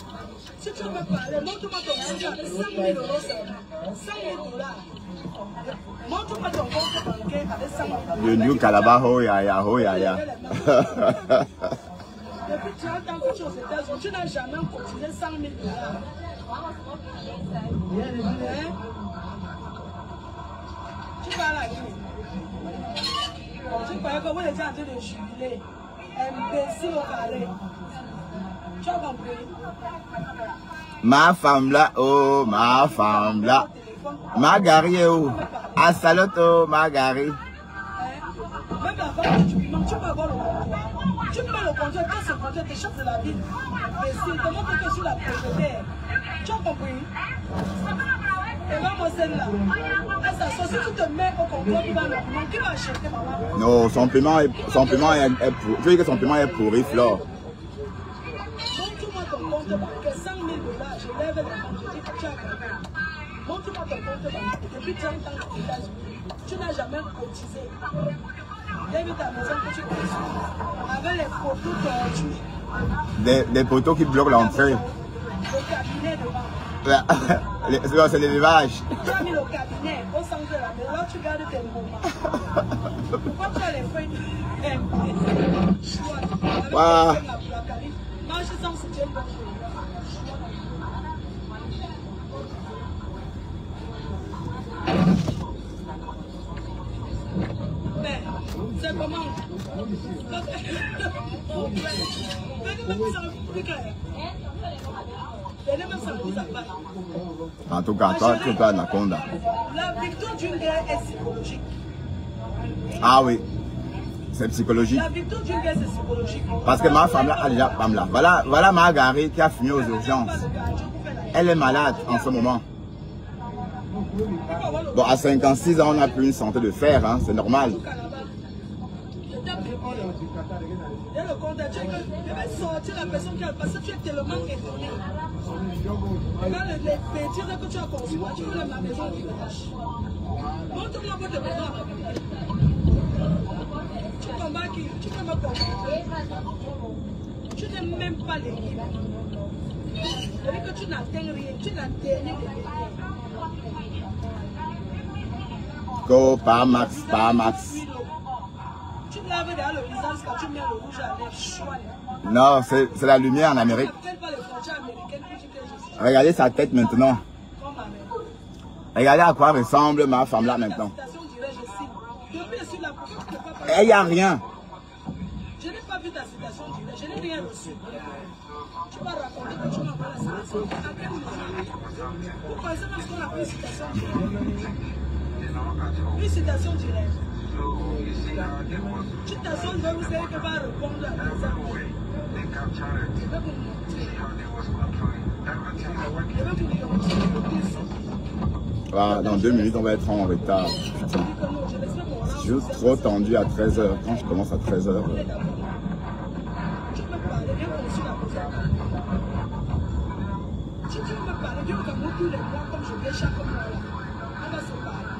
Si tu veux parler, montre-moi ton compte avec 5 000 euros seulement. 5 000 $. Montre-moi ton compte bancaire avec 5 000 $. Le New Kalaba, oh ya. Depuis 30 ans que tu es aux États-Unis, tu n'as jamais cotisé 100 000 $. Tu parles à qui? Tu croyais que vous étiez en train de jubiler. Imbécile au carré. Tu as compris? Ma femme là, oh, ma femme là. Magari, oh. Asaloto, Magari. Même la vente du piment, tu peux avoir le comptoir. Tu peux le comptoir, quand ce comptoir te chef de la ville. Imbécile, comment tu es sur la propriétaire? Tu as compris? Et maman, celle-là. Si tu te mets au comptoir, tu vas le piment. Qui va acheter, maman? Non, son paiement est pourri. Je veux dire que son paiement est pourri, Flore. Montre-moi ton compte bancaire, 100 000 $. Je lève les mains, je dis que tu as gagné. Montre-moi ton compte bancaire. Depuis 30 ans aux États-Unis, tu n'as jamais cotisé. Lève ta maison que tu construis. Avec les poteaux tordus. Des poteaux qui bloquent l'entrée. Le cabinet devant. C'est l'élevage. Tu as mis le cabinet au centre de la maison. Là, tu gardes tes moments. Pourquoi tu as les feuilles de Wow. mange sans soutien. Mais, c'est comment? En tout cas, toi, tu es pas Anaconda. La victoire d'une guerre est psychologique. Ah oui, c'est psychologique. La victoire d'une guerre, c'est psychologique. Parce que ma femme là, a déjà femme là. Voilà Marguerite qui a fini aux urgences. Elle est malade en ce moment. Bon, à 56 ans, on n'a plus une santé de fer, hein, c'est normal. Et le compteur, tu vas sortir la personne qui a passé, tu es tellement étonné. Regarde les bêtises que tu as conçues, tu veux la maison du village. Montre-moi votre maison. Tu combats qui? Tu peux me combattre. Tu n'aimes même pas l'équipe. C'est-à-dire que tu n'atteins rien, tu n'atteins rien. Go, pas Max, pas Max. Tu laves derrière le visage quand tu mets le rouge à lèvres chouette. Non, c'est la lumière en Amérique. Regardez sa tête maintenant. Regardez à quoi ressemble ma femme là maintenant. Il n'y a rien. Je n'ai pas vu ta citation directe, je n'ai rien reçu. Tu vas raconter que tu m'envoies la citation. À quel moment? Vous pensez même ce qu'on appelle une citation directe? Une citation directe. Tu t'assois, vous savez que va répondre à l'examen. Voilà, dans 2 minutes, on va être en retard. Putain. Je suis trop tendu à 13 h. Quand je commence à 13 h. Tu peux parler, viens conçu la position. Si tu veux me parler, viens au Cameroun, tous les mois, comme je viens chaque mois là, on va se parler.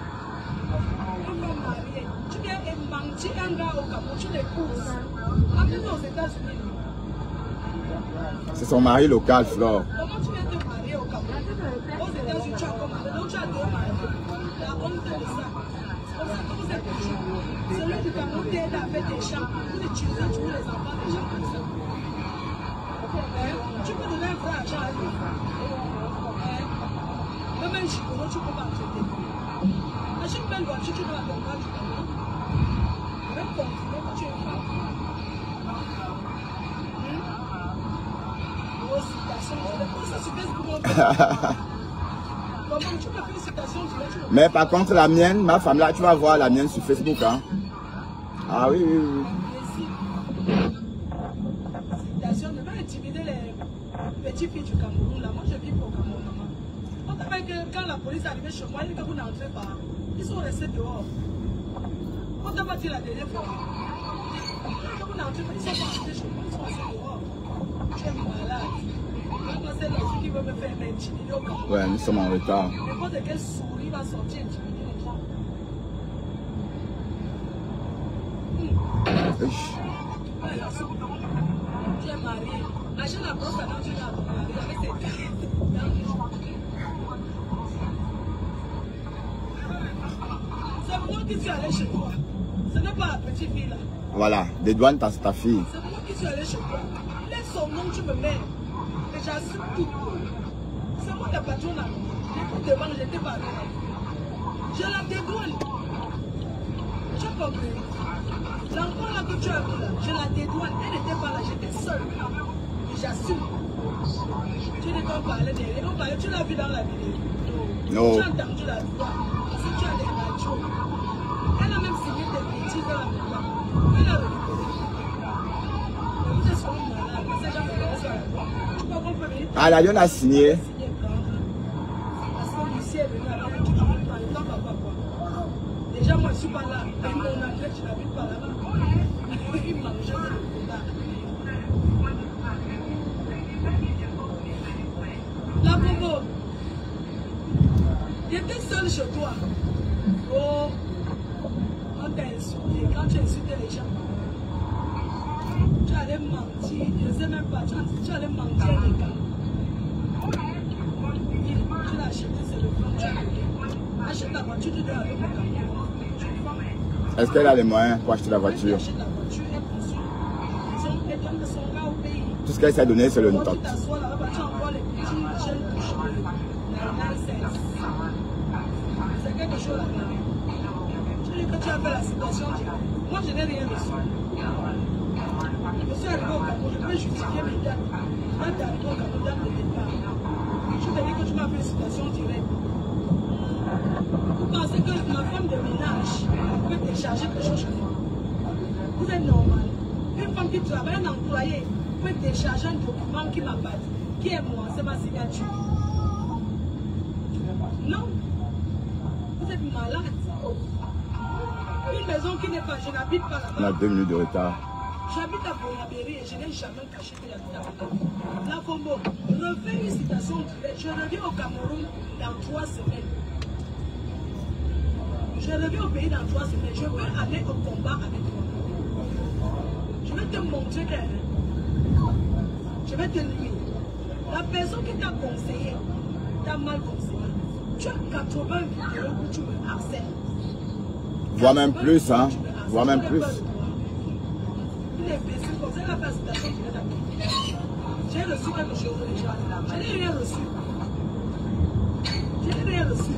On va marier. Tu viens mentir un gars au Cameroun, tu l'épouses. Amène-le aux États-Unis. C'est son mari local, Flore. Comment tu viens te marier au Cameroun? Aux États-Unis, tu as comme mari, donc tu as deux maris. La honte de ça. C'est comme ça que vous êtes toujours. Celui du Cameroun t'aide avec des champs. Vous utilisez tous les enfants des gens comme ça. Tu peux donner un vrai argent à lui. Même un gigolo, tu peux pas traiter. Achète une belle voiture, tu dois la donner du Cameroun. Même continuer quand tu es une femme. Mais par contre, la mienne, ma femme là, tu vas voir la mienne sur Facebook. Hein? Ah oui, oui, oui. Citation, ne pas intimider les petites filles du Cameroun. Là, moi, je vis pour Cameroun. On t'appelle que quand la police est arrivée chez moi, il dit que vous n'entrez pas. Ils sont restés dehors. On t'a pas dit la dernière fois. Quand vous n'entrez pas, ils sont pas rentrés chez moi, ils sont restés dehors. Tu es malade. C'est la fille qui veut me faire intimider au Cameroun. Ouais, nous sommes en retard. N'importe quelle souris va sortir intimider les gens. Tu es marié. Achète la brosse à dents, tu l'as marié avec tes filles. C'est moi qui suis allé chez toi. Ce n'est pas la petite fille là. Voilà, dédouane ta fille. C'est moi qui suis allé chez toi. Laisse son nom, tu me mets. Et j'assume tout. C'est moi la patronne là. J'étais devant, j'étais pas là. Je la dédouane. Tu as compris? L'enfant là que tu as vu là, je la dédouane. Elle n'était pas là, j'étais seule. Et j'assume. Tu n'es pas parlé derrière. On parlait, tu l'as vu dans la vidéo. Non. Tu as entendu la voix. Parce que tu as des radios. Elle a même signé des bêtises dans la maison. Elle a récupéré. Mais vous êtes sur une malade. Ces gens me connaissent sur la voix. Tu vois qu'on peut venir. Ah, la lionne a signé. Parce que Lucie est venue avec un truc, je ne parle pas quoi. Déjà, moi, je ne suis pas là. Et mon engrais, je n'habite pas là-bas. Il mangeait de l'eau. La Bobo, j'étais seule chez toi. Oh, on t'a insulté. Quand tu insultais les gens, tu allais mentir. Je ne sais même pas. Tu allais mentir les gars. Tu l'as acheté, c'est le plan. Tu as donné. Achète la voiture, tu dois aller au Cameroun. Est-ce qu'elle a les moyens pour acheter la voiture? Achète la voiture, elle construit. Elle donne de son gars au pays. Tout ce qu'elle s'est donné, c'est le Quand top. tu t'assois là-bas, tu envoies les petits jeunes touches. C'est quelque chose là-bas. Tu dis que tu as fait la situation directe. Moi, je n'ai rien reçu. Je suis arrivé au Cameroun, je peux justifier mes dates. Quand tu es arrivé au Cameroun, date de départ. Je te dis que tu m'as fait une situation directe. Vous pensez que ma femme de ménage peut décharger quelque chose chez moi? Vous êtes normal. Une femme qui travaille, un employé, peut décharger un document qui m'a pas dit. Qui est moi? C'est ma signature. Non. Vous êtes malade. Une maison qui n'est pas, je n'habite pas là-bas. On a 2 minutes de retard. J'habite à Boyabéry et je n'ai jamais caché que j'habite à Boyabéry. La Combo, refais une citation directe. Je reviens au Cameroun dans 3 semaines. Je reviens au pays dans 3 semaines. Je veux aller au combat avec toi. Je vais te montrer que je vais te nuire. La personne qui t'a conseillé t'a mal conseillé. Tu as 80 vidéos où tu me harcèles. Voire même plus, hein. Voire même plus. Il est blessé comme ça, il a fait la citation directe. J'ai reçu quelque chose déjà. Je n'ai rien reçu. Je n'ai rien reçu.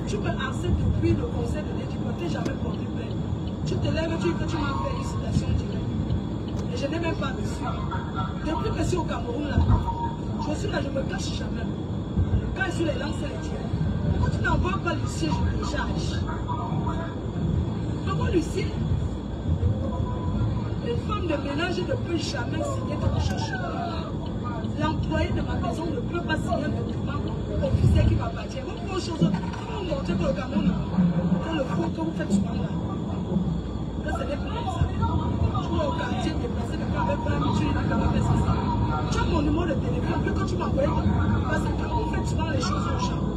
Tu me harcèles depuis le conseil de l'équipe, tu n'as jamais porté plainte. Tu te lèves, tu dis que tu m'as fait une citation directe. Et je n'ai même pas reçu. Depuis que je suis au Cameroun, là, je suis là, je ne me cache jamais. Quand je suis les lances, les tiens. Quand tu n'envoies pas Lucien, je décharge. Comment Lucien? Une femme de ménage ne peut jamais signer quelque chose. L'employé de ma maison ne peut pas signer un document officiel qui m'appartient. Vous pouvez chose, vous montrer que le Cameroun, que le faux que vous faites souvent là, que ce n'est pas comme ça. Tu vas au quartier déplacé de quand même pas, tu n'as pas fait ça. Tu as mon numéro de téléphone, puis quand tu m'envoies, parce que vous faites souvent les choses au champ.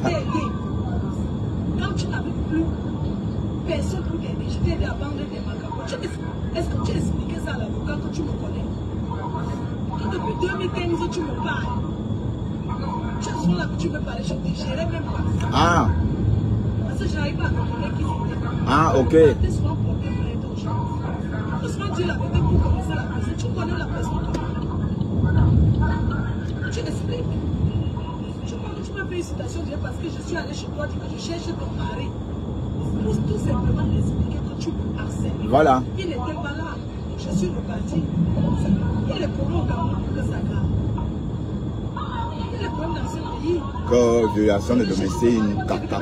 t'ai aidé, quand tu n'avais plus personne pour t'aider, je t'ai aidé à vendre des macarons. Est-ce que tu as expliqué ça à l'avocat que tu me connais? Quand depuis 2015 tu me parles, tu as souvent l'habitude de me parler, je ne te gérais même pas. Ah. Parce que je n'arrive pas à reconnaître qui c'était. Ah, ok. Tu es souvent porté plainte aux gens. Tu peux souvent dire la vérité pour commencer la personne. Tu connais la personne comment? Tu expliques. Je crois que tu m'as fait une citation parce que je suis allé chez toi, que je cherche ton mari. Pour tout simplement expliquer que tu me harcèles. Voilà. Il n'était pas là. Je suis reparti. Il y a les problèmes au Cameroun que ça grave. Il y a les problèmes dans ce pays. Que violation de domicile, Ça fait peur.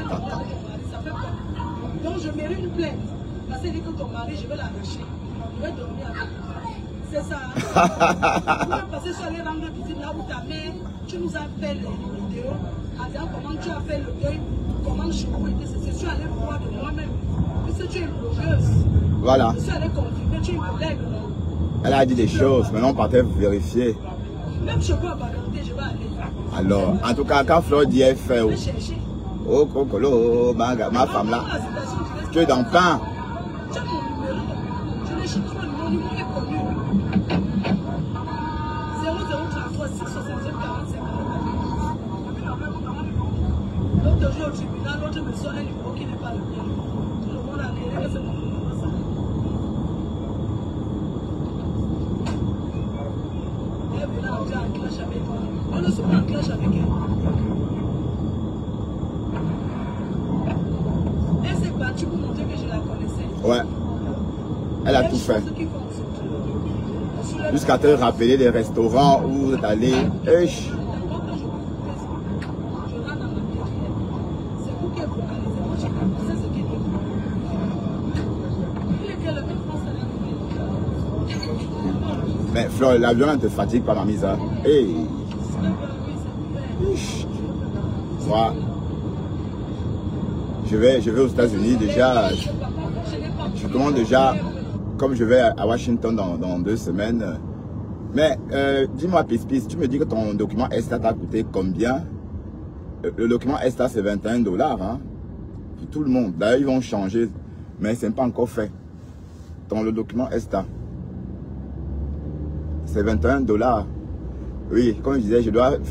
Donc je mérite une plainte. Parce qu'il dit que ton mari, je vais l'arracher. Je vais dormir avec toi. C'est ça. Parce que je suis allé rendre visite là où ta mère, tu nous as fait les vidéos. En disant comment tu as fait le deuil, comment je suis allé voir de moi-même. Puisque tu es une blogueuse. Voilà. Je suis allé confirmer, tu es une collègue, non? Elle a dit des choses, maintenant on partait vérifier. Même je peux abandonner, je vais aller. Alors, en tout cas, quand Fleur dit elle fait, Je vais chercher. oh, Kokolo, ma femme là, tu es dans le pain. Tu as mon numéro. Je l'ai cherché, mon numéro est connu. 0033 667 45. L'autre jour au tribunal, l'autre me sort un numéro qui n'est pas le mien. Tout le monde a créé que c'est mon numéro. Elle est venue entrer en clash avec moi. On ne se pas en clash avec elle. Elle s'est battue pour montrer que je la connaissais. Ouais. Elle a tout fait. Jusqu'à te rappeler les restaurants où tu allé. Je rentre dans ma carrière. C'est vous qui vocalisez. Moi, je sais ce qu'il dit. Il était le même France à la. Mais Fleur, l'avion ne te fatigue pas, ma mise. Hey. Moi, je vais aux États-Unis déjà. Je commande déjà, comme je vais à Washington dans 2 semaines. Mais dis-moi, Pispis, tu me dis que ton document ESTA t'a coûté combien? Le document ESTA, c'est 21 $. Hein, pour tout le monde. D'ailleurs, ils vont changer, mais ce n'est pas encore fait. Le document ESTA, c'est 21 $. Oui, comme je disais,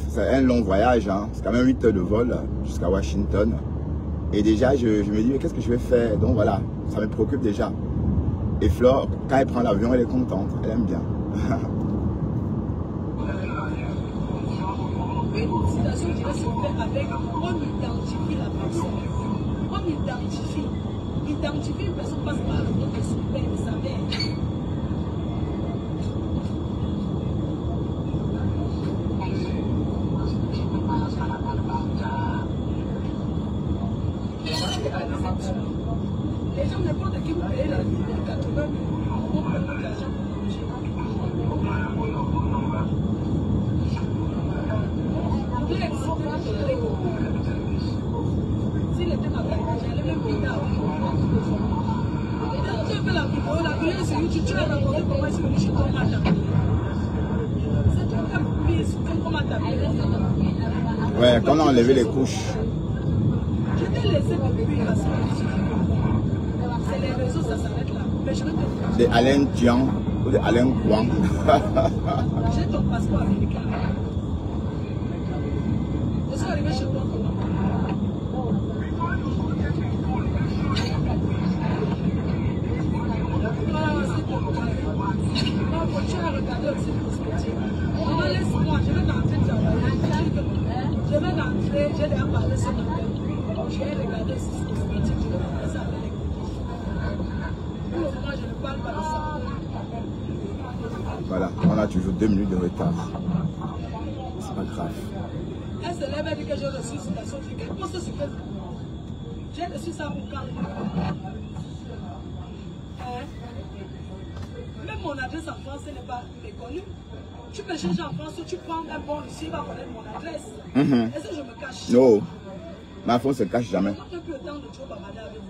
c'est un long voyage. Hein, c'est quand même 8 heures de vol jusqu'à Washington. Et déjà, je me dis, mais qu'est-ce que je vais faire? Donc voilà, ça me préoccupe déjà. Et Flore, quand elle prend l'avion, elle est contente, elle aime bien. Une citation qui va se faire avec, on identifie la personne. On identifie. Identifier une personne passe par le nom de son père et de sa mère. Les gens n'importe qui vous payez la vie de 80 000 pour prendre l'argent pour manger. Vous pouvez expliquer votre collègue. S'il était ma collègue, j'allais même quitter avec vous. Tu as fait la vidéo sur YouTube, tu as raconté comment je suis venu chez toi, on m'a tapé. C'est tout comme pisse, comme on m'a tapé. Ouais, quand on a enlevé les couches. Je t'ai laissé depuis la semaine. C'est les réseaux, ça s'arrête là. Mais je vais te dire. De Alain Tian ou de Alain Kwang. J'ai ton passeport américain. Je suis arrivé chez toi comment? Non, tu as regardé aussi pour ce métier. Non, laisse-moi, je vais rentrer travailler. Je vais rentrer, j'ai déjà parlé ce matin. Je vais regarder aussi ce métier, je vais faire ça avec les cours. Pour le moment, je ne parle pas de ça. Voilà, on a toujours 2 minutes de retard. C'est pas grave. Elle se lève et dit que j'ai reçu une citation. Je dis, quel poste sur Facebook? J'ai reçu ça pour quand? Même mon adresse en France n'est pas méconnue. Tu me cherches en France, tu prends un bon ici, il va connaître mon adresse. Est-ce que je me cache? Non, ma femme se cache jamais. Je n'ai plus le temps de trop bavarder avec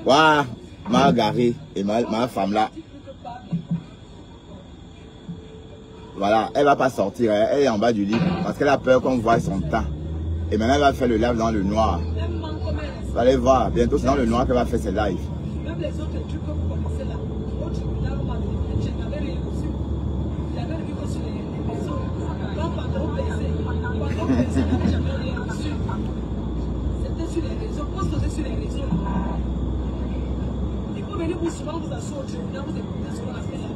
vous. Waouh, Margarine et ma femme là. Voilà, elle va pas sortir, elle est en bas du lit parce qu'elle a peur qu'on voit son teint. Et maintenant elle va faire le live dans le noir. Vous allez voir, bientôt c'est dans le noir qu'elle va faire ses lives. Même les autres trucs que vous connaissez là, au tribunal, on m'a dit, je n'avais rien reçu. J'avais vu que sur les maisons, quand Patron PC, n'avait jamais rien reçu. C'était sur les réseaux, postez sur les réseaux. Il faut venir pour souvent vous asseoir au tribunal, vous écoutez ce qu'on a fait là.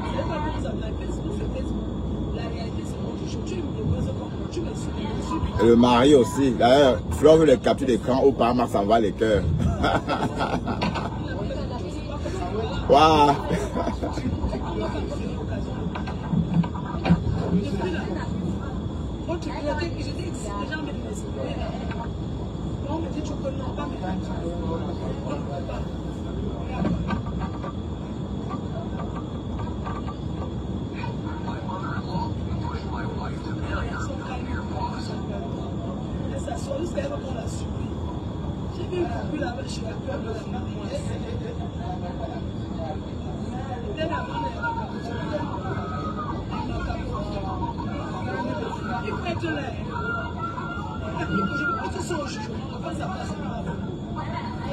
Vous savez pas que vous avez la Facebook, c'est Facebook. La réalité, c'est autre chose. Tu me déposes comme tu me suis. Et le mari aussi. D'ailleurs, Flore veut les captures d'écran au Parma, ça va les cœurs. Waouh.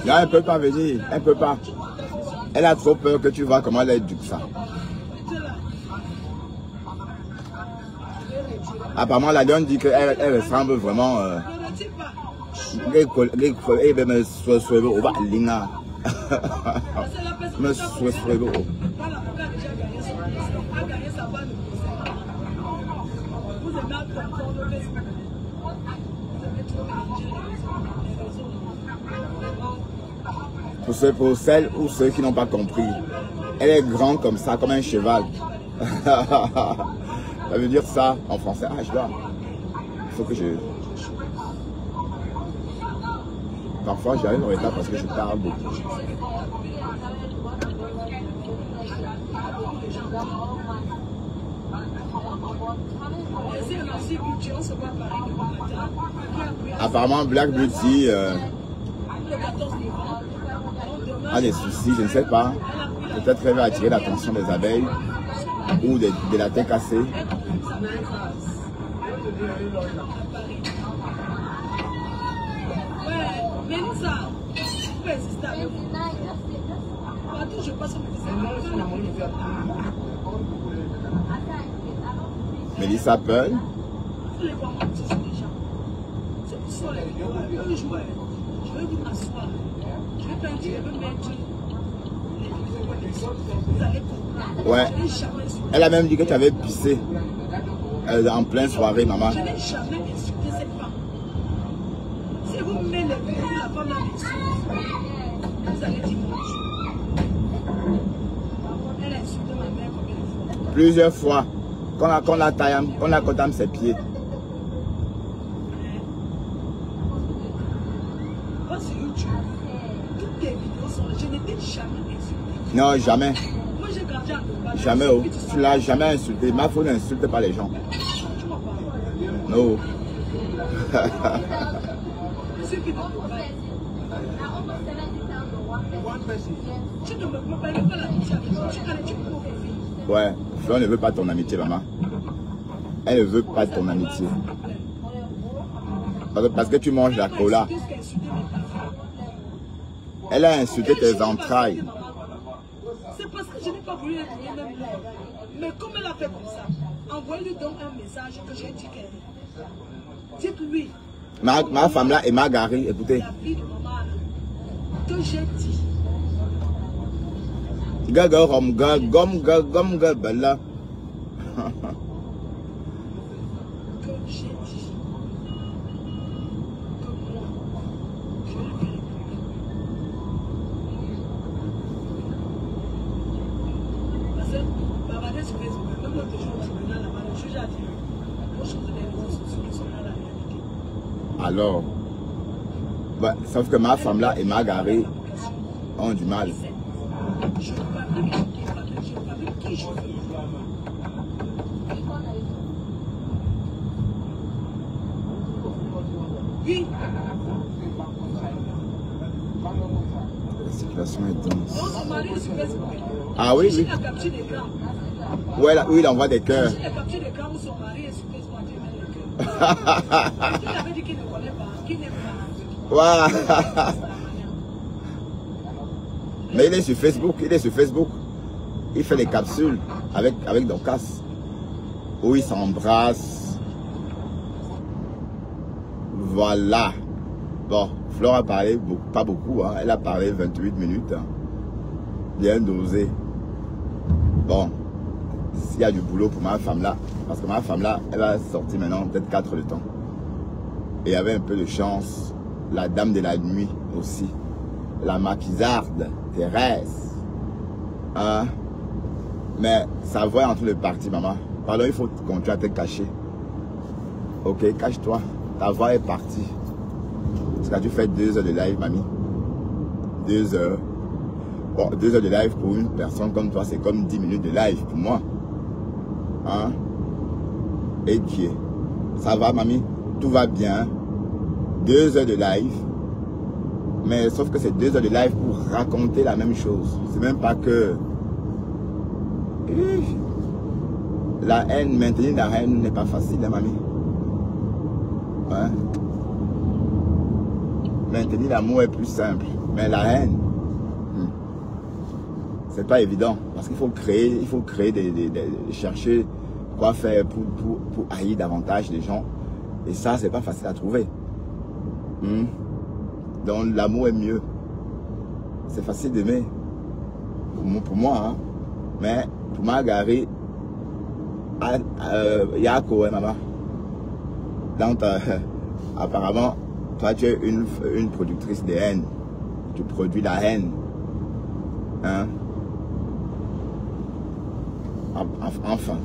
Là, elle ne peut pas venir, elle ne peut pas. Elle a trop peur que tu vois comment elle éduque ça. Apparemment, la donne dit qu'elle ressemble vraiment. Pour celles ou ceux qui n'ont pas compris, elle est grande comme ça, comme un cheval. Ça veut dire ça en français. Ah, je dois. Il faut que je... Parfois, j'arrive en retard parce que je parle beaucoup. Apparemment, Black Beauty a des soucis, je ne sais pas. Peut-être qu'elle va attirer l'attention des abeilles ou de la tête cassée. Mélissa Pearl. Ouais. Elle a même dit que tu avais pissé en pleine soirée, maman. Je n'ai jamais insulté cette femme. Si vous mettez la femme dans les choses, vous allez dire mon Dieu. Elle a insulté ma mère combien de fois? Plusieurs fois. Quand la contame ses pieds. Moi sur YouTube, toutes tes vidéos sont là. Je n'étais jamais insultée. Non, jamais. Moi j'ai grandi en Dubaï. Jamais, oh. Tu l'as jamais insulté. Ma faute n'insulte pas les gens. Tu m'as parlé. Non. Je suis qui dans Dubaï. Tu ne me peux pas la amitié avec moi. Tu connais, tu peux vivre. Ouais, Flore ne veut pas ton amitié, maman. Elle ne veut pas ton amitié. Parce que tu manges la cola. Elle a insulté tes entrailles. C'est parce que je n'ai pas voulu l'aider même là. Mais comme elle a fait comme ça, envoyez-lui donc un message que j'ai dit qu'elle est. Dites-lui. Ma femme là est Marguerite, écoutez. La fille de maman que j'ai dit. Gaga rom gom bella. Que j'ai dit. Que moi, je le fais. Parce que bavarder sur Facebook, même l'autre jour, je suis là-bas, le juge a dit, moi je suis des réseaux sociaux qui sont là la réalité. Alors, bah, sauf que ma femme là et Marguerite ont du mal. Je ne peux pas même qui je veux. Oui. La circulation est dense. On se marie sur Facebook. Ah oui, oui. La capture d'écran. Ouais, là, où il envoie des cœurs. J'ai les papiers de cœur où son mari est sur Facebook et met les cœurs. Il avait dit qu'il ne connaît pas, qu'il n'aime pas. Voilà. Mais il est sur Facebook, il est sur Facebook. Il fait des capsules avec Dorcas. Où il s'embrasse. Voilà. Bon, Flore a parlé, pas beaucoup, hein. Elle a parlé 28 minutes. Hein. Bien dosé. Bon, s'il y a du boulot pour ma femme là, parce que ma femme là, elle va sortir maintenant peut-être 4 de temps. Et il y avait un peu de chance, la dame de la nuit aussi, la maquisarde, Thérèse. Hein? Mais sa voix est en train de partir, maman. Pardon, il faut continuer à te cacher. Ok, cache-toi. Ta voix est partie. Parce que tu fais 2 heures de live, mamie. 2 heures. Bon, 2 heures de live pour une personne comme toi, c'est comme 10 minutes de live pour moi. Hein? Et Dieu. Ça va, mamie? Tout va bien. 2 heures de live. Mais sauf que c'est 2 heures de live pour raconter la même chose. C'est même pas que... La haine, maintenir la haine n'est pas facile, hein, mamie. Hein? Maintenir l'amour est plus simple. Mais la haine, c'est pas évident. Parce qu'il faut créer, chercher quoi faire pour haïr davantage les gens. Et ça, c'est pas facile à trouver. Donc l'amour est mieux. C'est facile d'aimer. Pour moi, hein. Mais pour Marguerite, il y a quoi, maman? Donc, apparemment, toi, tu es une productrice de haine. Tu produis la haine. Hein? Enfin.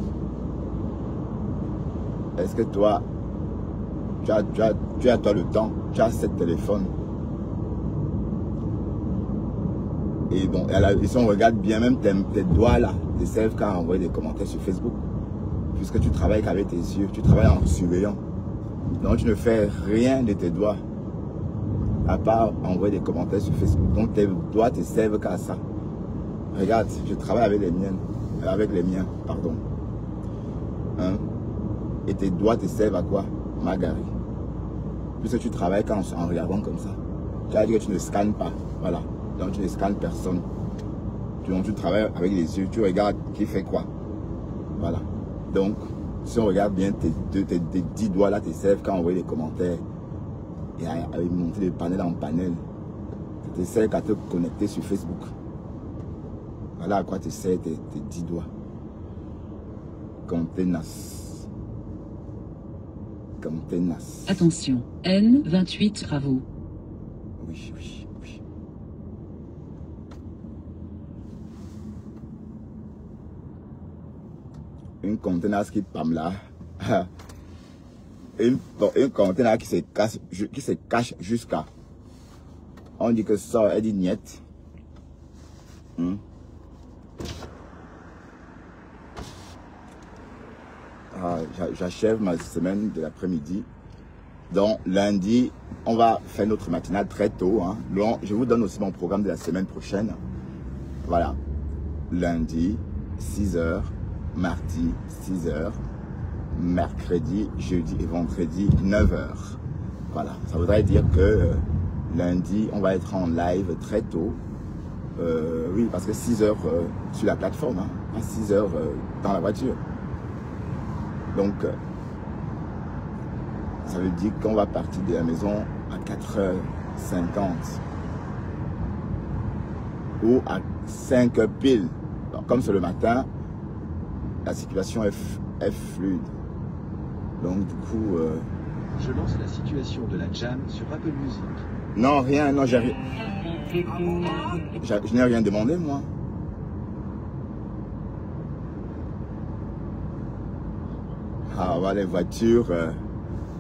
Est-ce que toi, tu as toi le temps, tu as 7 téléphones? Et bon, si on regarde bien, même tes doigts là, te servent qu'à envoyer des commentaires sur Facebook. Puisque tu travailles qu'avec tes yeux, tu travailles en surveillant. Donc tu ne fais rien de tes doigts, à part envoyer des commentaires sur Facebook. Donc tes doigts te servent qu'à ça. Regarde, je travaille avec les miens, pardon. Hein? Et tes doigts te servent à quoi? Marguerite. Puisque tu travailles en regardant comme ça. Tu as dit que tu ne scannes pas. Voilà. Donc tu ne scannes personne. Donc tu travailles avec les yeux, tu regardes qui fait quoi. Voilà. Donc, si on regarde bien, tes 10 doigts là te servent qu'à envoyer des commentaires et à monter de panel en panel. Ça te sert qu'à te connecter sur Facebook. Voilà à quoi te servent tes 10 doigts. Comme tenace. Comme tenace. Attention, N28 travaux. Oui, oui, oui. Une contenance qui pam là. Une contenance qui se cache jusqu'à. On dit que ça, elle dit niet. J'achève ma semaine de l'après-midi. Donc lundi, on va faire notre matinale très tôt. Hein. Donc, je vous donne aussi mon programme de la semaine prochaine. Voilà. Lundi, 6 h. Mardi, 6 h. Mercredi, jeudi et vendredi, 9 h. Voilà. Ça voudrait dire que lundi, on va être en live très tôt. Oui, parce que 6 h sur la plateforme, hein, à 6 h dans la voiture. Donc, ça veut dire qu'on va partir de la maison à 4h50 ou à 5h pile. Donc, comme c'est le matin, la circulation est fluide. Donc, du coup... Je lance la situation de la jam sur Apple Music. Non, rien, non, j'ai rien. Je n'ai rien demandé, moi. Ah, voilà, les voitures,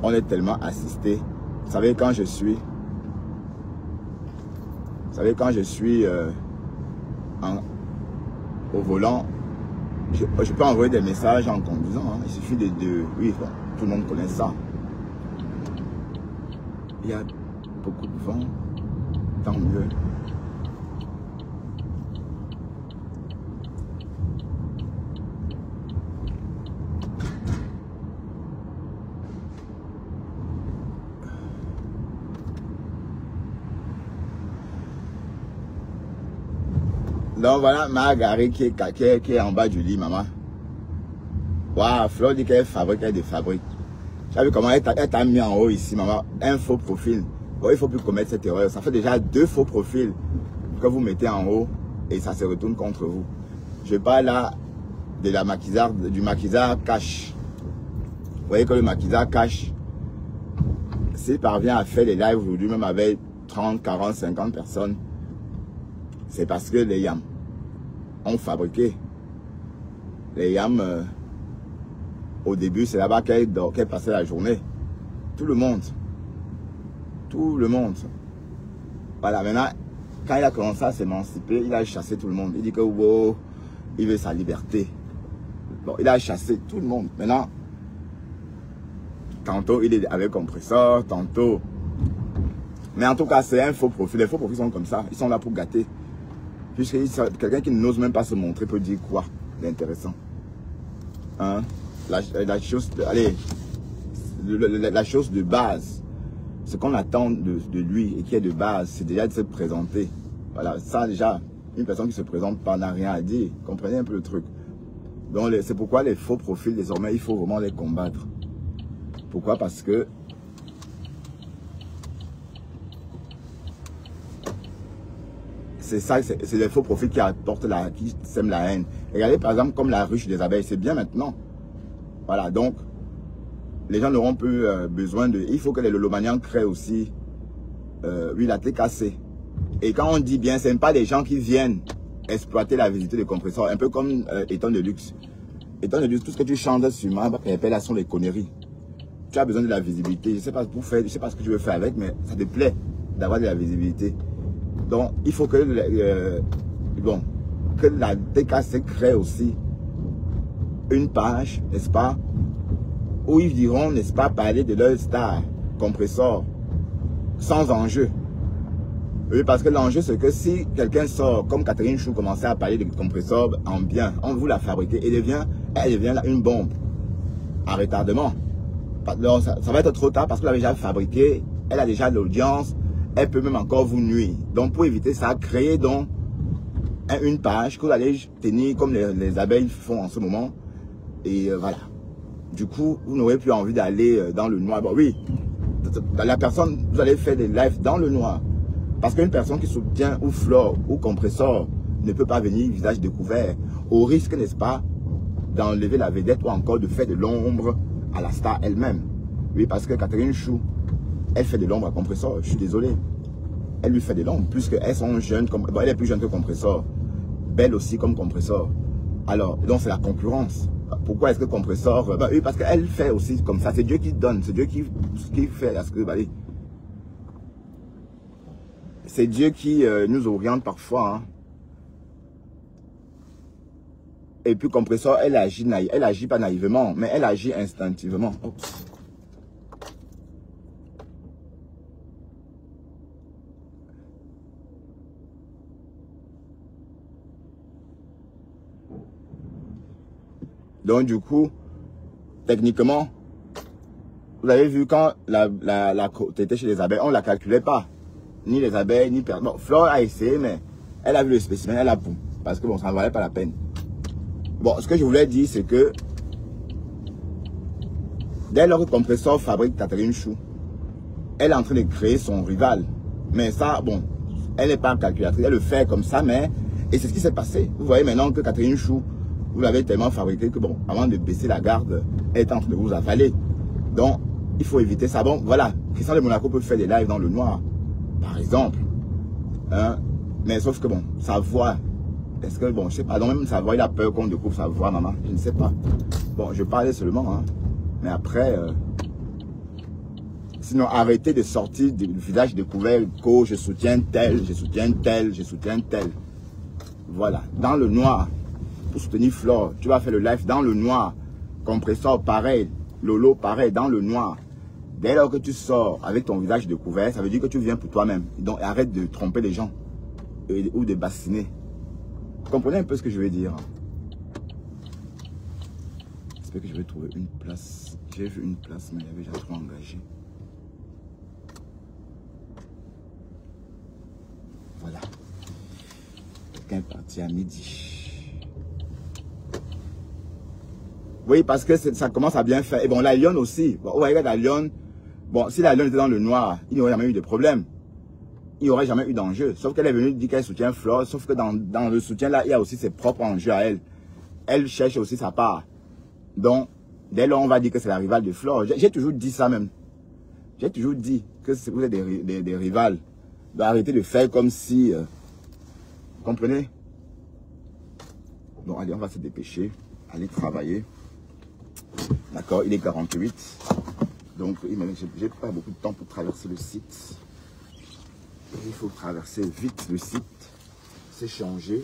on est tellement assistés. Vous savez, quand je suis... au volant, je peux envoyer des messages en conduisant. Hein. Il suffit de... Oui, bon, tout le monde connaît ça. Il y a beaucoup de vent, tant mieux. Donc voilà Marguerite qui est en bas du lit, maman. Waouh, Flo dit qu'elle fabrique, elle défabrique. Tu as vu comment elle t'a mis en haut ici, maman? Un faux profil. Bon, il ne faut plus commettre cette erreur. Ça fait déjà 2 faux profils que vous mettez en haut et ça se retourne contre vous. Je parle là de la maquisard, du maquisard cash. Vous voyez que le maquisard cash, s'il parvient à faire les lives aujourd'hui, même avec 30, 40, 50 personnes, c'est parce que les yams ont fabriqué. Les yams, au début, c'est là-bas qu'elle passait la journée. Tout le monde. Tout le monde. Voilà, maintenant, quand il a commencé à s'émanciper, il a chassé tout le monde. Il dit que wow, il veut sa liberté. Bon, il a chassé tout le monde. Maintenant, tantôt il est avec compresseur, tantôt. Mais en tout cas, c'est un faux profil. Les faux profils sont comme ça. Ils sont là pour gâter. Puisque quelqu'un qui n'ose même pas se montrer peut dire quoi d'intéressant. Hein? La chose de base, ce qu'on attend de lui et qui est de base, c'est déjà de se présenter. Voilà, ça déjà, une personne qui se présente pas n'a rien à dire. Comprenez un peu le truc. Donc c'est pourquoi les faux profils, désormais, il faut vraiment les combattre. Pourquoi? Parce que c'est ça, c'est les faux profils qui apportent qui sèment la haine. Regardez par exemple comme la ruche des abeilles, c'est bien maintenant. Voilà, donc les gens n'auront plus besoin de... Il faut que les lolomanians créent aussi la TKC. Et quand on dit bien, ce n'est pas des gens qui viennent exploiter la visibilité des compresseurs, un peu comme Éton de luxe. Éton de luxe, tout ce que tu chantes sur ma là sont les conneries. Tu as besoin de la visibilité. Je ne sais pas pour faire, je sais pas ce que tu veux faire avec, mais ça te plaît d'avoir de la visibilité. Donc, il faut que, que la TKC crée aussi une page, n'est-ce pas, où ils diront, n'est-ce pas, parler de leur star compresseur sans enjeu. Oui, parce que l'enjeu, c'est que si quelqu'un sort, comme Catherine Chou commençait à parler de compresseur en bien, on vous la fabriquer et elle devient là une bombe en retardement. Alors, ça va être trop tard parce que vous l'avez déjà fabriqué, elle a déjà l'audience, elle peut même encore vous nuire. Donc, pour éviter ça, créez donc une page que vous allez tenir comme les abeilles font en ce moment. Et voilà. Du coup, vous n'aurez plus envie d'aller dans le noir. Bon, oui, la personne, vous allez faire des lives dans le noir. Parce qu'une personne qui soutient ou Flore ou compresseur ne peut pas venir visage découvert. Au risque, n'est-ce pas, d'enlever la vedette ou encore de faire de l'ombre à la star elle-même. Oui, parce que Catherine Chou, elle fait de l'ombre à compresseur. Je suis désolé. Elle lui fait de l'ombre, puisqu'elles sont jeunes. Bon, elle est plus jeune que compresseur. Belle aussi comme compresseur. Alors, donc c'est la concurrence. Pourquoi est-ce que compresseur... oui, parce qu'elle fait aussi comme ça. C'est Dieu qui donne. C'est Dieu qui fait. C'est Dieu qui nous oriente parfois. Hein. Et puis compresseur, elle agit pas naïvement, mais elle agit instinctivement. Oups. Donc du coup, techniquement, vous avez vu quand la côte était chez les abeilles, on ne la calculait pas. Ni les abeilles, ni personne. Bon, Flore a essayé, mais elle a vu le spécimen, elle a boum. Parce que bon, ça ne valait pas la peine. Bon, ce que je voulais dire, c'est que dès lors que le compresseur fabrique Catherine Chou, elle est en train de créer son rival. Mais ça, bon, elle n'est pas calculatrice, elle le fait comme ça, mais... Et c'est ce qui s'est passé. Vous voyez maintenant que Catherine Chou, vous l'avez tellement fabriqué que bon, avant de baisser la garde, elle est en train de vous avaler. Donc, il faut éviter ça. Bon, voilà, Christian de Monaco peut faire des lives dans le noir, par exemple. Hein? Mais sauf que bon, sa voix, est-ce que bon, je sais pas, donc même sa voix, il a peur qu'on découvre sa voix, maman, je ne sais pas. Bon, je parlais seulement, hein. Mais après, sinon arrêtez de sortir du visage découvert, que je soutiens tel, je soutiens tel, je soutiens tel. Voilà, dans le noir. Pour soutenir Flore, tu vas faire le live dans le noir. Compresseur, pareil. Lolo, pareil, dans le noir. Dès lors que tu sors avec ton visage découvert, ça veut dire que tu viens pour toi-même. Donc arrête de tromper les gens ou de bassiner. Vous comprenez un peu ce que je veux dire? J'espère que je vais trouver une place. J'ai vu une place, mais il y avait déjà trop engagé. Voilà. est parti à midi. Oui, parce que ça commence à bien faire. Et bon, la lionne aussi. Bon, regarde la lionne. Bon, si la lionne était dans le noir, il n'y aurait jamais eu de problème. Il n'y aurait jamais eu d'enjeu. Sauf qu'elle est venue dire qu'elle soutient Flore. Sauf que dans le soutien là, il y a aussi ses propres enjeux à elle. Elle cherche aussi sa part. Donc, dès lors, on va dire que c'est la rivale de Flore. J'ai toujours dit ça même. J'ai toujours dit que vous êtes des rivales. Donc, arrêtez de faire comme si... vous comprenez? Bon, allez, on va se dépêcher. Aller travailler. D'accord, il est 48. Donc, j'ai pas beaucoup de temps pour traverser le site. Il faut traverser vite le site. C'est changé.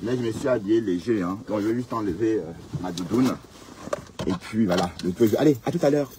Mais je me suis habillé léger. Hein. Donc, je vais juste enlever ma doudoune. Et puis, voilà. Allez, à tout à l'heure.